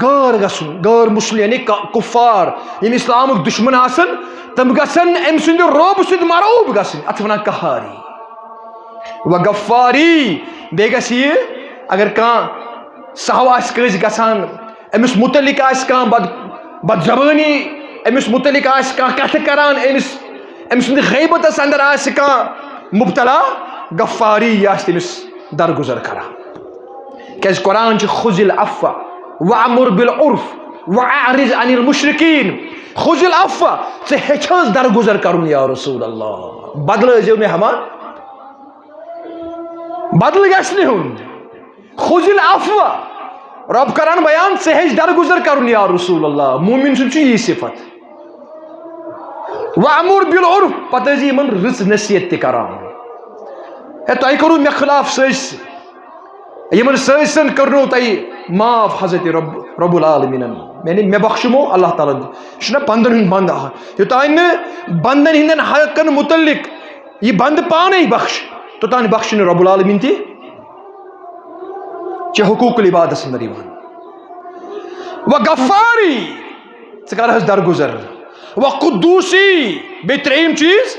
غیر گسن غیر مسلم یعنی کفار یم اسلامک دشمن آسن تم گسن ام سند روب ست مرعوب گسن ات ونان قہاری و غفاری بے گسی اگر کان سہو آس کز گسان امس متعلق آس کان بد زبانی امس متعلق آس کان کتھ کران ام سند غیبتس اندر آس کان مبتلا غفاری آس تمس درگزر کران کیاز قرآن چھ خذ العفو وامر بالعرف واعرض عن المشرکین خذ العفو سے ہچھاز درگزر کرن یا رسول اللہ بدل جو میں ہمان بدل گشنے ہون خذ العفو رب کران بیان سے ہچ درگزر کرن یا رسول اللہ مومن سن چھ یہ صفت وَأَمُرْ بِالْعُرْفِ پتہ ٲسۍ یِمن رٕژ نصیحت تہِ کران ہے تۄہہِ کوٚروٕ مےٚ خلاف سٲزِش یِمن سٲزِشن کٔرنو تۄہہِ معاف حضرت رب العالمیٖنن یعنی مےٚ بخشمو اللہ تعالیٰ ہن یہِ چھُنہ بندن ہُنٛد بند یوٚتانۍ نہٕ بندن ہٕنٛدٮ۪ن حقن متعلق یہِ بنٛدٕ پانے بخش توٚتانۍ بخشہِ نہٕ رب العالمیٖن تہِ ژےٚ حقوٗق العبادس انٛدر یِوان وغفاری ژٕ کر حظ درگُزر وقدوٗسی بیٚیہِ ترٛیٚیِم چیٖز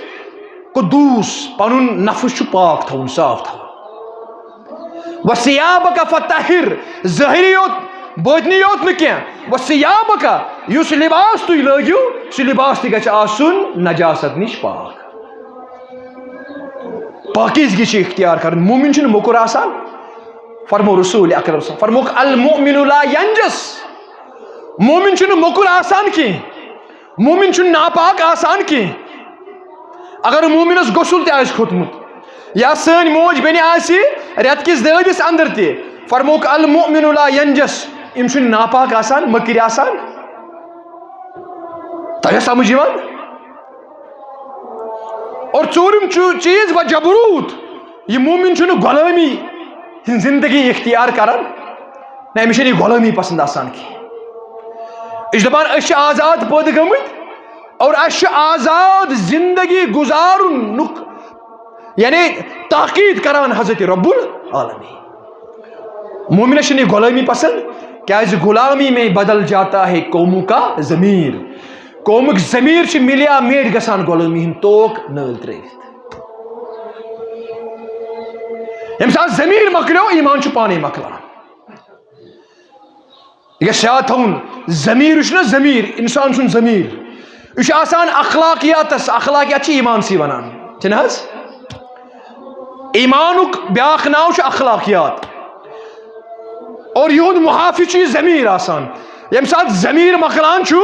قدوٗس پنُن نفس چھُ پاک تھاوُن صاف تھاوُن وثیابک فطہر ظٲہری یوت بٲطنی یوت نہٕ کینٛہہ وثیابک یُس لباس تُہۍ لٲگِو سُہ لباس تہِ گژھِ آسُن نجاست نِش پاک پاکیزگی چھِ اختیار کرٕنۍ مومِن چھُنہٕ موٚکُر آسان فرمو رسول اکرم صلی فرموک المؤمن لا ینجس مومن چھُنہٕ موٚکُر آسان کینٛہہ مومن چھُنہٕ ناپاک آسان کینٛہہ اگر مومنس غسل تہِ آسہِ کھوٚتمُت یا سٲنۍ موج بیٚنہِ آسہِ رٮ۪تہٕ کِس دٲدِس انٛدر تہِ فرموک المؤمن لا ینجس یِم چھُنہٕ ناپاک آسان مٔکٕرۍ آسان تۄہہِ سمجھ یِوان اور ژوٗرِم چیٖز و جبروٗت یہِ مومن چھُنہٕ غۄلٲمی ہٕنٛز زندگی اختیار کران نہ أمِس چھنہٕ یہِ غۄلٲمی پسنٛد آسان کینٛہہ یہِ چھُ دپان أسۍ چھِ آزاد پٲدٕ گٔمٕتۍ اور اَسہِ چھُ آزاد زندگی گُزارنُک یعنی تاکید کران حضرت رب العالمین مومنس چھنہٕ یہِ غۄلٲمی پسنٛد کیازِ غلامی میں بدل جاتا ہے قوموں کا ضمیر قومُک ضمیر چھُ مِلیا میٹ گژھان غۄلٲمی ہٕنٛدۍ توک نٲلۍ ترٲوِتھ ییٚمہِ ساتہٕ ضمیٖر مۄکلیو ایٖمان چھُ پانے مۄکلان یہِ گژھِ یاد تھاوُن ضمیٖر یُس چھُنہ ضمیٖر انسان سُنٛد ضمیٖر یہِ چھُ آسان اخلاقیاتس اخلاقیات چھِ ایٖمانسٕے ونان چھِنہ حظ ایٖمانُک بیاکھ ناو چھُ اخلاقیات اور یِہُنٛد محافظ چھُ یہِ ضمیٖر آسان ییٚمہِ ساتہٕ ضمیٖر مۄکلان چھُ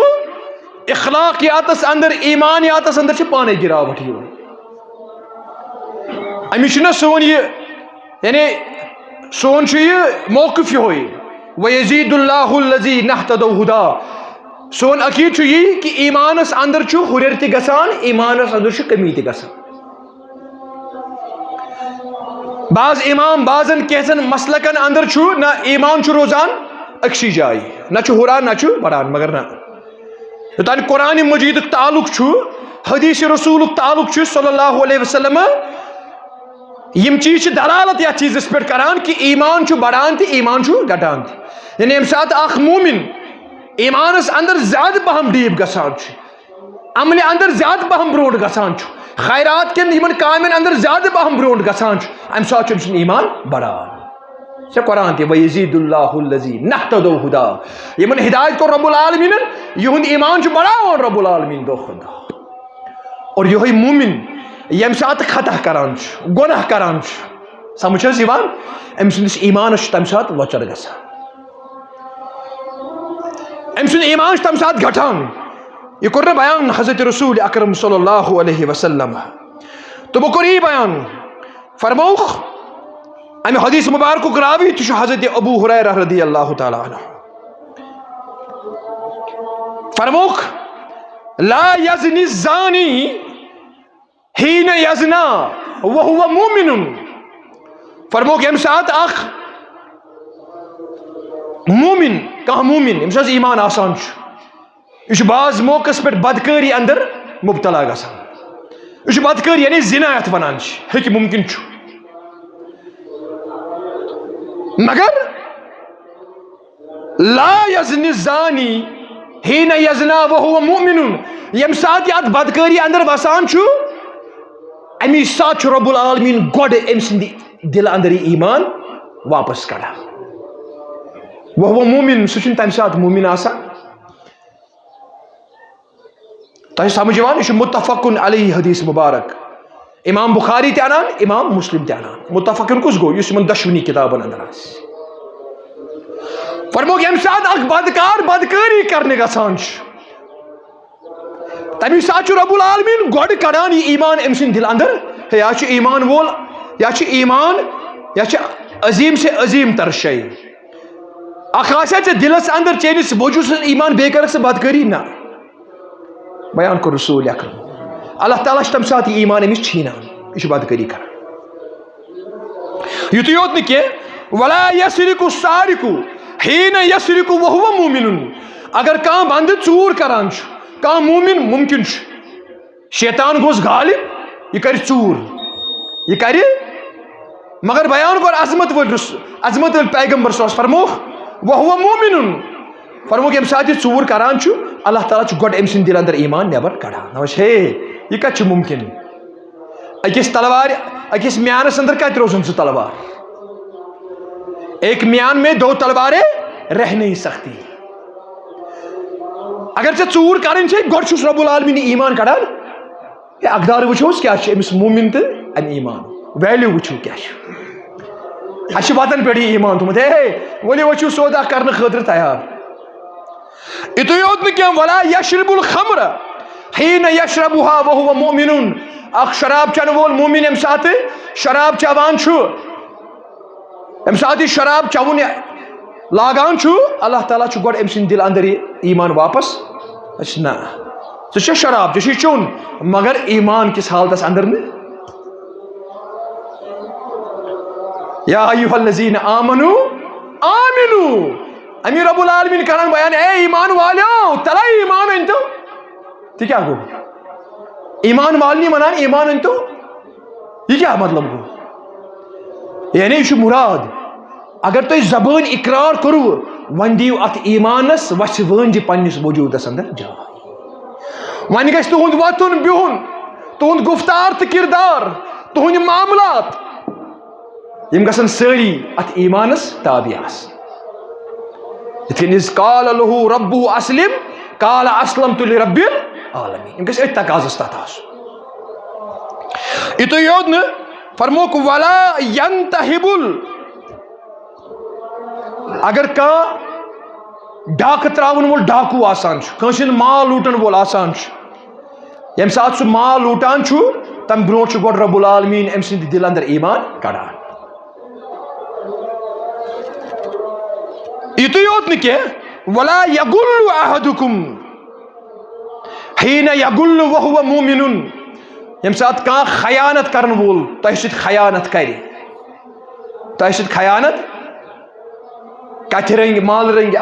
اخلاقیاتس انٛدر ایٖمانیاتس انٛدر چھِ پانے گراوٹ یِوان أمِس چھُنہ سون یہِ یعنی سون چھُ یہِ موقف یِہوے وَیَزِیدُ اللّٰهُ الَّذِیٖنَ اهْتَدَوْا هُدًى سون عقیٖد چھُ یی کہِ ایٖمانس انٛدر چھُ ہُرٮ۪ر تہِ گژھان ایٖمانس انٛدر چھُ کمی تہِ گژھان بعض امام بعضن کینٛژن مسلکن انٛدر چھُ نہ ایٖمان چھُ روزان أکسٕے جایہِ نہ چھُ ہُران نہ چھُ بڑان مگر نہ یوٚتانۍ قرآنِ مجیٖدُک تعلق چھُ حدیٖث رسوٗلُک تعلق چھُ صلی اللہ علیہ وسلم یِم چیٖز چھِ دلالت یتھ چیٖزس پٮ۪ٹھ کران کہِ ایٖمان چھُ بڑان تہِ ایٖمان چھُ گٹان تہِ یعنی ییٚمہِ ساتہٕ اکھ مومِن ایٖمانس انٛدر زیادٕ پہم ڈیٖپ گژھان چھُ عملہِ انٛدر زیادٕ پہم برونٛٹھ گژھان چھُ خیرات کٮ۪ن یِمن کامٮ۪ن انٛدر زیادٕ پہم برونٛٹھ گژھان چھُ امہِ ساتہٕ چھُ أمۍ سُنٛد ایٖمان بڑان چھےٚ قرآن تہِ وَیَزِیدُ اللّٰهُ الَّذِیٖنَ اهْتَدَوْا هُدًى یِمن ہدایت کوٚر رب العالمیٖنن یِہُنٛد ایٖمان چھُ بڑاوان رب العالمیٖن دۄہ کھۄتہٕ دۄہ اور یِہوے مومِن ییٚمہِ ساتہٕ خطا کران چھُ گۄناہ کران چھُ سمجھ حظ یِوان أمۍ سٕنٛدِس ایٖمانس چھُ تمہِ ساتہٕ لۄژر گژھان أمۍ سُنٛد ایٖمان چھُ تمہِ ساتہٕ گھٹان یہِ کوٚر نہٕ بیان حضرت رسول اکرم صلی اللہ علیہ وسلم تہٕ بہٕ کوٚر یی بیان فرمووُکھ امہِ حدیٖث مُبارکُک راوی تہِ چھُ حضرت ابوٗ ہُریرہ رضی اللہ تعالیٰ عنہ فرمووُکھ لا یزنی الزانی حین یزنا وہو مومن فرمووُکھ ییٚمہِ ساتہٕ اکھ مومن کانٛہہ مومن ییٚمِس حظ ایٖمان آسان چھُ یہِ چھُ بعض موقعس پٮ۪ٹھ بدکٲری انٛدر مُبتلا گژھان یہِ چھُ بدکٲری یعنی زِنا یتھ ونان چھِ ہیٚکہِ مُمکِن چھُ مگر لا یزنی الزانی حین یزنا وہو مومن ییٚمہِ ساتہٕ یہِ اتھ بدکٲری انٛدر وسان چھُ امی ساتہٕ چھُ رب العالمیٖن گۄڈٕ أمۍ سٕنٛدِ دِلہٕ انٛدر یہِ ایٖمان واپس کڑان وہو مومن سُہ چھُنہٕ تمہِ ساتہٕ مومن آسان تۄہہِ سمجھ یِوان یہِ چھُ متفقن علیہ حدیٖث مُبارک امام بخاری تہِ انان امام مسلم تہِ انان متفقن کُس گوٚو یُس یِمن دۄشوٕنی کِتابن انٛدر آسہِ فرمووُکھ ییٚمہِ ساتہٕ اکھ بدکار بدکٲری کرنہِ گژھان چھُ تمی ساتہٕ چھُ رب العالمیٖن گۄڈٕ کڑان یہِ ایٖمان أمۍ سٕنٛدِ دِلہٕ انٛدر ہے یا چھُ ایٖمان وول یا چھُ ایٖمان یا چھِ عظیٖم سے عظیٖم تر شے اکھ آسیا ژےٚ دِلس انٛدر چٲنِس وجوٗدس ایٖمان بیٚیہِ کرکھ ژٕ بدکٲری نہ بیان کوٚر رسول اکرم اللہ تعالیٰ تم سات ایمان امس چھینان یہ بدکاری کر یتھے یوت نہ ولا یسرق السارق حین یسرق وهو مومن اگر کان بند ژور کران کان مومن ممکن شیطان گوس غالب یہ کر ژور یہ کر مگر بیان کر عظمت ول پیغمبر صلی فرموک وهو مومن فرموک یم سات ژور کران اللہ تعالیٰ گۄڈٕ أمۍ سٕنٛدِ دِلہٕ اندر ایمان نیبر کڑان دپان ہے یہ کت ممکن أکِس تلوار أکِس میانس اندر کت روزن سُہ تلوار ایک میان میں دو تلواریں رہ نہیں سکتی اگر ژےٚ ژوٗر کرٕنۍ چھے گۄڈٕ چھُس رب العالمین ایمان کڑان ہے اقدار وٕچھوس کیٛاہ چھُ أمِس مومن تہٕ امہِ ایمان ویلیوٗ وٕچھو کیٛاہ چھُ اَسہِ چھُ وطن پٮ۪ٹھ یہِ ایمان تھوٚمُت ہے ؤلِو ؤسِو سودا کرنہٕ خٲطرٕ تیار یِتُے یوت نہٕ کینٛہہ ولا یشرب الخمر حین یشربها وهو مؤمن اکھ شراب چٮ۪نہٕ وول مومن ییٚمہِ ساتہٕ شراب چٮ۪وان چھُ ییٚمہِ ساتہٕ یہِ شراب چٮ۪وُن لاگان چھُ اللہ تعالیٰ چھُ گۄڈٕ أمۍ سٕنٛدِ دِلہٕ اندر یہِ ایمان واپس نہ ژٕ چھےٚ شراب ژےٚ چھُے چیوٚن مگر ایمان کِس حالتس اندر نہٕ یا ایُہا الذین آمنوا آمنوا امی رب العالمین کران بیان اے ایمان والیو تلا ایمان أنتو تہِ کیٛاہ گوٚو ایمان والنی ونان ایمان أنتو یہ کیٛاہ مطلب گوٚو یعنی یہ چھُ مراد اگر تُہۍ زبٲنۍ اقرار کوٚروٕ وۄنۍ دِیِو اتھ ایمانس وَژھِ وٲنجہِ پننِس وجوٗدس اندر جاے وۄنۍ گژھِ تُہُنٛد وۄتھُن بِہُن تُہُنٛد گُفتار تہٕ کِردار تُہٕنٛدۍ معاملات یِم گژھن سٲری اتھ ایمانس تابع آسٕنۍ یِتھ کٔنۍ اِذ قال لہُ ربُّہ اسلم قال اسلمت لرب العالمین یِم گژھِ أتھۍ تقاضس تحت آسُن یِتُے یوت نہٕ فرموک ولا ینتہب اگر کانٛہہ ڈاکہٕ تراون وول ڈاکوٗ آسان چھُ کٲنٛسہِ ہُنٛد مال لوٗٹن وول آسان چھُ ییٚمہِ ساتہٕ سُہ مال لوٗٹان چھُ تمہِ برونٛٹھ چھُ گۄڈٕ رب العالمین أمۍ سٕنٛدِ دِلہٕ اندر ایمان کڑان یِتُے یوت نہٕ کینٛہہ ولا یغل احدکم حین یغل وهو مومن ییٚمہِ ساتہٕ کانٛہہ خیانت کرن وول تۄہہِ سۭتۍ خیانت کرِ تۄہہِ سۭتۍ خیانت کتھِ رنگہِ مال رنگہِ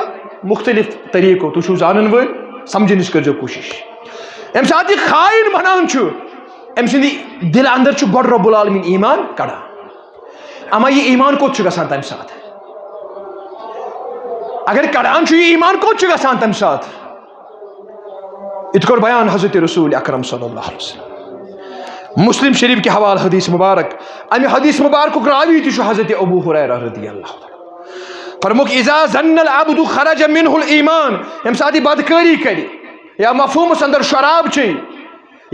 مختلف طریقو تُہۍ چھِو زانن وٲلۍ سمجھنٕچ کٔرزیٚو کوٗشش ییٚمہِ ساتہٕ یہِ خاین بنان چھُ أمۍ سٕنٛدِ دِلہٕ اندر چھُ گۄڈٕ رب العالمین ایمان کڑان اما یہِ ایمان کوٚت چھُ گژھان تمہِ ساتہٕ اگر کڑان چھُ یہِ ایمان کوٚت چھُ گژھان تمہِ ساتہٕ یِتھ کٔٹھۍ بیان حضرت رسول اکرم صلی اللہ علیہ وسلم مسلم شریف کے حوالہ حدیث مبارک امہِ حدیث مبارکُک راوی تہِ چھُ حضرت ابو ہریرہ رضی اللہ عنہ فرموک اذا ظن العبد خرج منه الایمان ییٚمہِ ساتہٕ یہِ بدکٲری کرِ یا مفہومس اندر شراب چیٚیہِ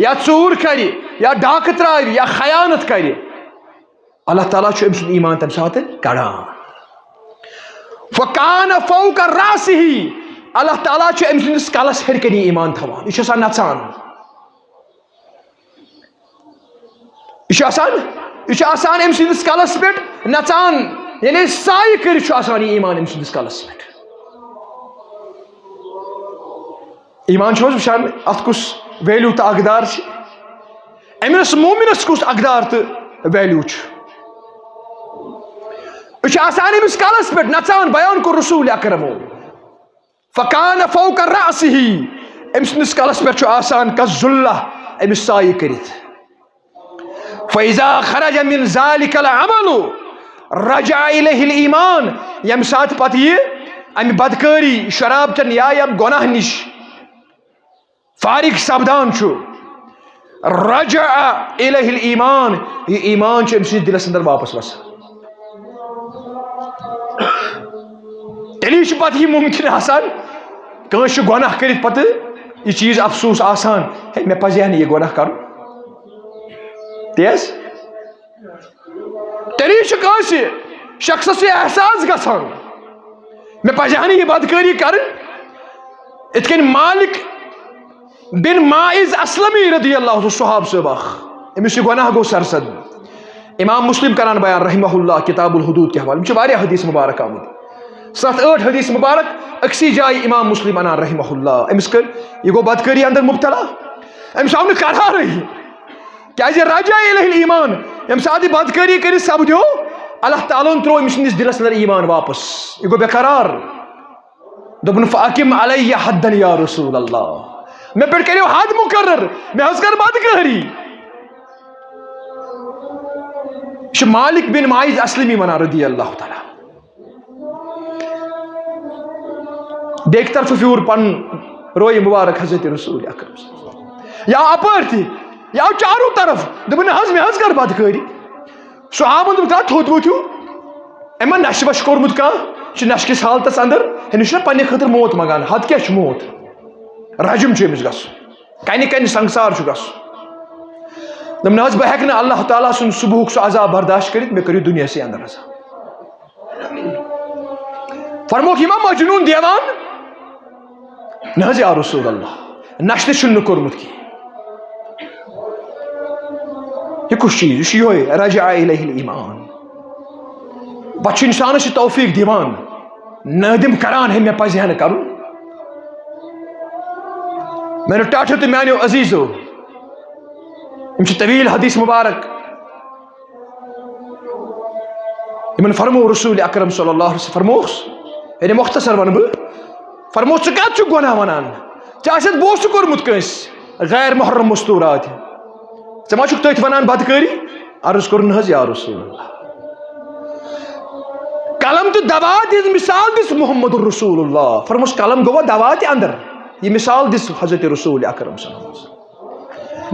یا ژوٗر کرِ یا ڈاکہٕ تراوِ یا خیانت کرِ اللہ تعالیٰ چھُ أمۍ سُنٛد ایمان تمہِ ساتہٕ کڑان فکان فوق راسہ اللہ تعالیٰ چھُ أمۍ سٕنٛدِس کلس ہیٚرِ کَنی ایمان تھاوان یہِ چھُ آسان نژان یہِ چھُ آسان أمۍ سٕنٛدِس کلس پٮ۪ٹھ نژان یعنی سایہِ کٔرِتھ چھُ آسان یہِ ایمان أمۍ سٕنٛدِس کلس پٮ۪ٹھ ایمان چھُ حظ وٕچھان اتھ کُس ویلیوٗ تہٕ اقدار چھِ أمِس مومنس کُس اقدار تہٕ ویلیوٗ چھُ یہِ چھُ آسان أمِس کلس پٮ۪ٹھ نژان بیان کوٚر رسول اکرمو فکان فوق راسہ أمۍ سٕنٛدِس کلس پٮ۪ٹھ چھُ آسان کالظُلہ أمِس سایہِ کٔرِتھ فاذا خرج من ذلك العمل رجع الیہ الایمان ییٚمہِ ساتہٕ پتہٕ یہِ امہِ بدکٲری شراب چٮ۪ن یا ییٚمہِ گۄناہ نِش فارغ سپدان چھُ رجع الیہ الایمان یہِ ایمان چھُ أمۍ سٕنٛدِس دِلس اندر واپس وسان تیٚلی چھُ پتہٕ یہِ ممکن آسان کٲنٛسہِ چھُ گۄناہ کٔرِتھ پتہٕ یہِ چیٖز افسوٗس آسان ہے مےٚ پزِ ہا نہٕ یہِ گۄناہ کرُن تی حظ تیٚلی چھُ کٲنٛسہِ شخصس یہِ احساس گژھان مےٚ پزِ ہا نہٕ یہِ بدکٲری کرٕنۍ یِتھ کٔنۍ مالک بن ماعز اسلمی رضی اللہ عنہ صحاب صٲب اکھ أمِس یہِ گۄناہ گوٚو سرسد امام مسلم کران بیان رحمہ اللہ کتاب الحدود کے حوالہٕ یِم چھِ واریاہ حدیث مبارک آمٕتۍ 7-8 حدیث مبارک أکسٕے جایہِ امام مسلم انان رحمہ اللہ أمِس کٔر یہِ گوٚو بدکٲری اندر مبتلا أمس آو نہٕ قرارٕے کیازِ رجع الیہ الایمان ییٚمہِ ساتہٕ یہِ بدکٲری کٔرِتھ سپدیو اللہ تعالیٰ ہن ترٛوو أمۍ سٕنٛدِس دِلس انٛدر ایمان واپس یہِ گوٚو بے قرار دوٚپُن فاقم علیہ حدن یا رسول اللہ مےٚ پٮ۪ٹھ کٔرِو حد مقرر مےٚ حظ کٔر بدکٲری یہ چھُ مالک بن ماعز اسلمی ونان رضی اللہ تعالیٰ بیٚکہِ طرفہٕ پھیوٗر پنُن رویہِ مبارک حضرت رسول اکرم یا اپٲرۍ تہِ یا چاروں طرف دوٚپُن نہ حظ مےٚ حظ کٔر بدکٲری صحابن دوٚپ کیٛاہ تھوٚد ؤتھِو أمۍ ما نشہٕ وشہٕ کوٚرمُت کانٛہہ یہِ چھُ نشہٕ کِس حالتس انٛدر أمِس چھُنہ پننہِ خٲطرٕ موت منٛگان حد کیٛاہ چھُ موت رجم چھُ أمِس گژھُن کنہِ کنہِ سنگسار چھُ گژھُن دوٚپ نہ حظ بہٕ ہٮ۪کہٕ نہٕ اللہ تعالیٰ سُنٛد صبحُک سُہ عذاب برداشت کٔرِتھ مےٚ کٔرِو دُنیاہسٕے انٛدر عذاب فرموکھ یہِ ما مجنوٗن دیوان نہ حظ یا رسول اللہ نشہٕ تہِ چھُنہٕ کوٚرمُت کینٛہہ یہ کُس چیٖز یہِ چھُ یِہوے رجع الیہ الایمان پتہٕ چھُ انسانس یہِ توفیٖق دِوان نٲدِم کران ہے مےٚ پزِ ہا نہٕ کرُن میانیو ٹاٹھیو تہٕ میانیو عزیٖزو یِم چھِ طویٖل حدیث مبارک یِمن فرمو رسول اکرم صلی اللہ علیہ وسلم فرموس یعنی مختصر ونہٕ بہٕ فرموس ژٕ کتھ چھُکھ گۄناہ ونان ژےٚ آسٮ۪تھ بوسہٕ کوٚرمُت کٲنٛسہِ غیر محرم مستوٗرات ژےٚ ما چھُکھ تٔتھۍ ونان بدکٲری عرض کوٚرُن حظ یا رسول اللہ قلم تہٕ دوا دِژ مثال دِژ محمد رسول اللہ فرموس قلم گوٚوا دوا تہِ انٛدر یہِ مثال دِژ حضرت رسول اکرم صلی اللہ علیہ وسلم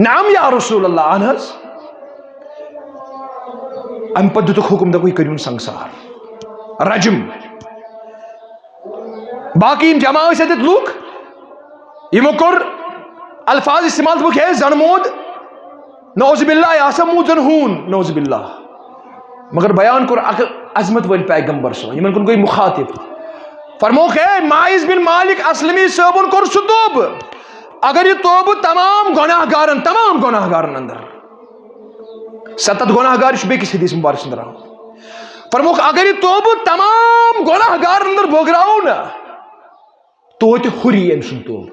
نعم یا رسول اللہ اہن حظ امہِ پتہٕ دِتُکھ حُکم دوٚپُکھ یہِ کٔرۍہُن سنگسار رجم باقی یِم جمع ٲسۍ اَتٮ۪تھ لُکھ یِمو کوٚر الفاظ استعمال دوٚپُکھ ہے زن موٗد نعوذ باللہ یہِ ہسا موٗد زن ہوٗن نعوذ باللہ مگر بیان کوٚر اکھ عظمت وٲلۍ پیغمبر صٲبن یِمن کُن گٔے مُخاطب فرموکھ ہے ماعز بن مالک اسلمی صٲبن کوٚر سُہ توبہٕ اگر یہ توبہ تمام گناہ گارن اندر 7 گناہ گار بیکس حدیث مبارک اندر آمد فرموکھ اگر یہ توبہ تمام گناہ گارن اندر بوگراو نا توتہِ ہُری أمۍ سُنٛد توبہٕ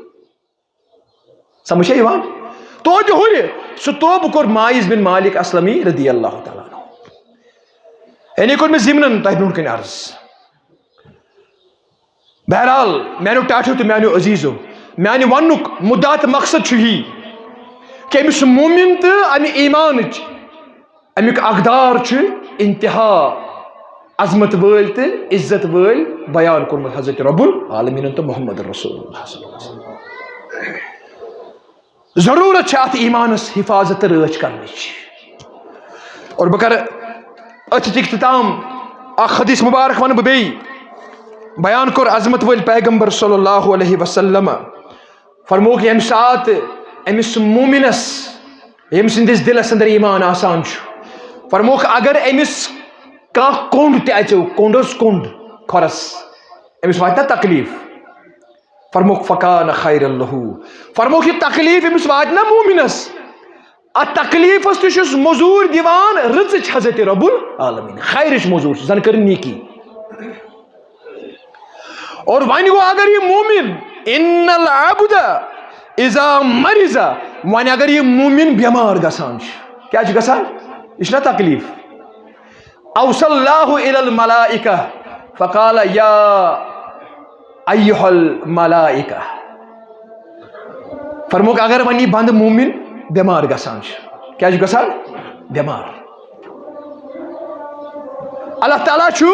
سمجھ چھا یِوان توتہِ ہُرِ سُہ توبہٕ کوٚر ماعز بن مالک اسلمی رضی اللہ تعالیٰ عنہ یعنی کوٚر مےٚ ضمنن تۄہہِ برونٛٹھ کَنہِ عرض بہرحال میانیو ٹاٹھیو تہٕ میانیو عزیٖزو میانہِ وننُک مُدا تہٕ مقصد چھُ یی کہ أمِس مومِن تہٕ امہِ ایمانٕچ امیُک اقدار چھُ انتہا عظمت وٲلۍ تہٕ عزت وٲلۍ بیان کوٚرمُت حضرت رب العالمیٖنن تہٕ محمد رسول اللہ صلی اللہ علیہ وسلم ضروٗرت چھِ اتھ ایمانس حفاظت تہٕ رٲچھ کرنٕچ اور بہٕ کرٕ أتھۍ اختتام اکھ حدیث مبارک ونہٕ بہٕ بیٚیہِ بیان کوٚر عظمت وٲلۍ پیغمبر صلی اللہ علیہ وسلم فرموکھ ییٚمہِ ساتہٕ أمِس مومِنس ییٚمہِ سٕنٛدِس دِلس انٛدر ایمان آسان چھُ فرموکھ اگر أمِس کانٛہہ کوٚنٛڈ تہِ اژیو کوٚنٛڈ اوس کوٚنٛڈ کھۄرس أمِس واتہِ نا تکلیٖف فرموکھ فکان خیرن لہوٗ فرموکھ یہِ تکلیٖف أمِس واتہِ نا مومِنس اتھ تکلیٖفس تہِ چھُس موٚزوٗرۍ دِوان رٕژٕچ حضرت رب العالمیٖن خیرٕچ موٚزوٗر چھِ زن کٔرٕن نیکی اور وۄنۍ گوٚو اگر یہِ مومِن ان العبد اذا مرض وۄنۍ اگر یہِ مومِن بٮ۪مار گژھان چھُ کیٛاہ چھُ گژھان یہِ چھُ نا تکلیٖف اوصى الله الى الملائكة فقال يا ايها الملائكة فرموکھ اگر وۄنۍ یہِ بنٛدٕ مومِن بٮ۪مار گژھان چھُ کیٛاہ چھُ گژھان بٮ۪مار اللہ تعالیٰ چھُ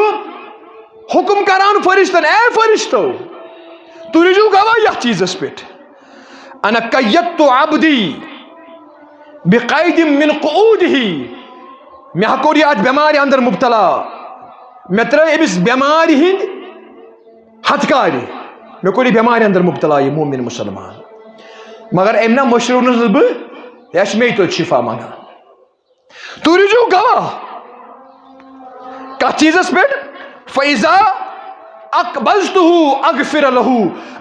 حُکم کران فرشتن اے فرشتو تُہۍ روٗزِو گواہ یتھ چیٖزس پٮ۪ٹھ انا قیدت عبدی بقید من قعوده مےٚ ہا کوٚر یہِ اتھ بٮ۪مارِ انٛدر مُبتلا مےٚ ترٛٲے أمِس بٮ۪مارِ ہٕنٛدۍ ہتھکارِ مےٚ کوٚر یہِ بٮ۪مارِ انٛدر مُبتلا یہِ مومِن مُسلمان مگر أمۍ نا مٔشرونس نہٕ بہٕ یہِ چھِ مے توتہِ شفا منگان تُہۍ روٗزِو گواہ کتھ چیٖزس پٮ۪ٹھ فیضا اقبضتہ اغفر لہُ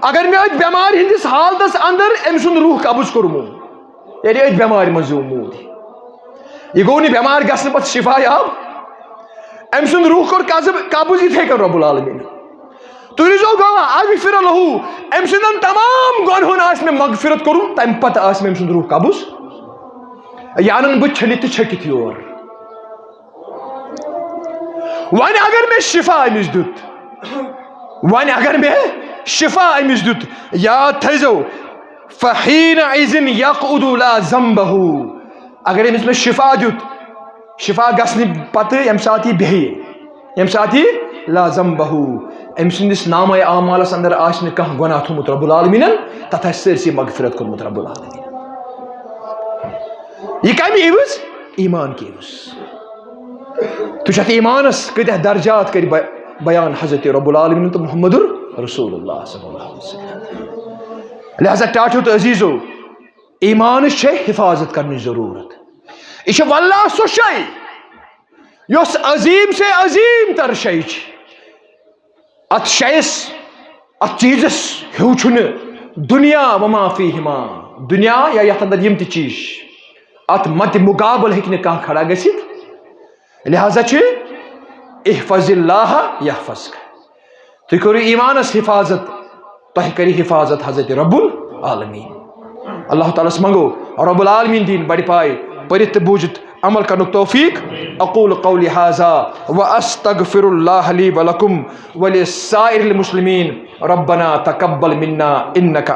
اگر مےٚ أتھۍ بٮ۪مارِ ہٕنٛدِس حالتس انٛدر أمۍ سُنٛد روح قبض کوٚرمُت یعنی أتھۍ بٮ۪مارِ منٛز زیوٗ موٗد یہِ گوٚو نہٕ بٮ۪مار گژھنہٕ پتہٕ شفا یاب أمۍ سُنٛد روح کوٚر قبض یِتھٕے کٔنۍ رب العالمیٖن تُہۍ روٗزِو گواہ اغفر لہو أمۍ سٕنٛدٮ۪ن تمام گۄنہن آسہِ مےٚ مغفرت کوٚرمُت تَمہِ پتہٕ آسہِ مےٚ أمۍ سُنٛد روح قبض یہِ اَنن بہٕ چھٔلِتھ تہٕ چھٔکِتھ یور وۄنۍ اگر مےٚ شفا أمِس دیُت وۄنۍ اگر مےٚ شفا أمِس دیُت یاد تھٲیزیو فحیٖنَ عِزٍ یقعُدُ لا ذنبہُ اگر أمِس مےٚ شفا دیُت شفا گژھنہٕ پتہٕ ییٚمہِ ساتہٕ یہِ بیٚہہِ ییٚمہِ ساتہٕ یہِ لا ذنبہُ أمۍ سٕنٛدِس نامے اعمالس اندر آسہِ نہٕ کانٛہہ گۄناہ تھوٚمُت رب العالمیٖنن تتھ آسہِ سٲرسٕے مغفرت کوٚرمُت رب العالمیٖنن یہ کمہِ عِوز ایمان کی عِوز تُہۍ چھِ اتھ ایمانس کۭتیاہ درجات کٔرۍ بیان حضرت رب العالمیٖن تہٕ محمد رسول اللہ صلی اللہ علیہ وسلم لہذا ٹاٹھیو تہٕ عزیٖزو ایمانس چھےٚ حفاظت کرنٕچ ضروٗرت یہ چھِ واللہ سۄ شے یۄس عظیٖم سے عظیٖم تر شے چھِ اتھ شیٚیس اتھ چیٖزس ہیوٗ چھُنہٕ دُنیا وما فیہما دُنیا یا یتھ اندر یِم تہِ چیٖز اتھ مدِ مقابل ہیٚکہِ نہٕ کانٛہہ کھڑا گٔژھِتھ لہذا چھِ احفظ اللہ یحفظک تُہۍ کٔرِو ایمانس حفاظت تۄہہِ کرِ حفاظت حضرت رب العالمیٖن اللہ تعالیٰ ہس منگو رب العالمیٖن دِنۍ بڑِ پایہِ پٔرِتھ تہٕ بوٗزِتھ عمل کرنُک توفیق اقول قولی ھذا واستغفر اللہ لی ولکم ولسائر المسلمین ربنا تقبل منا انک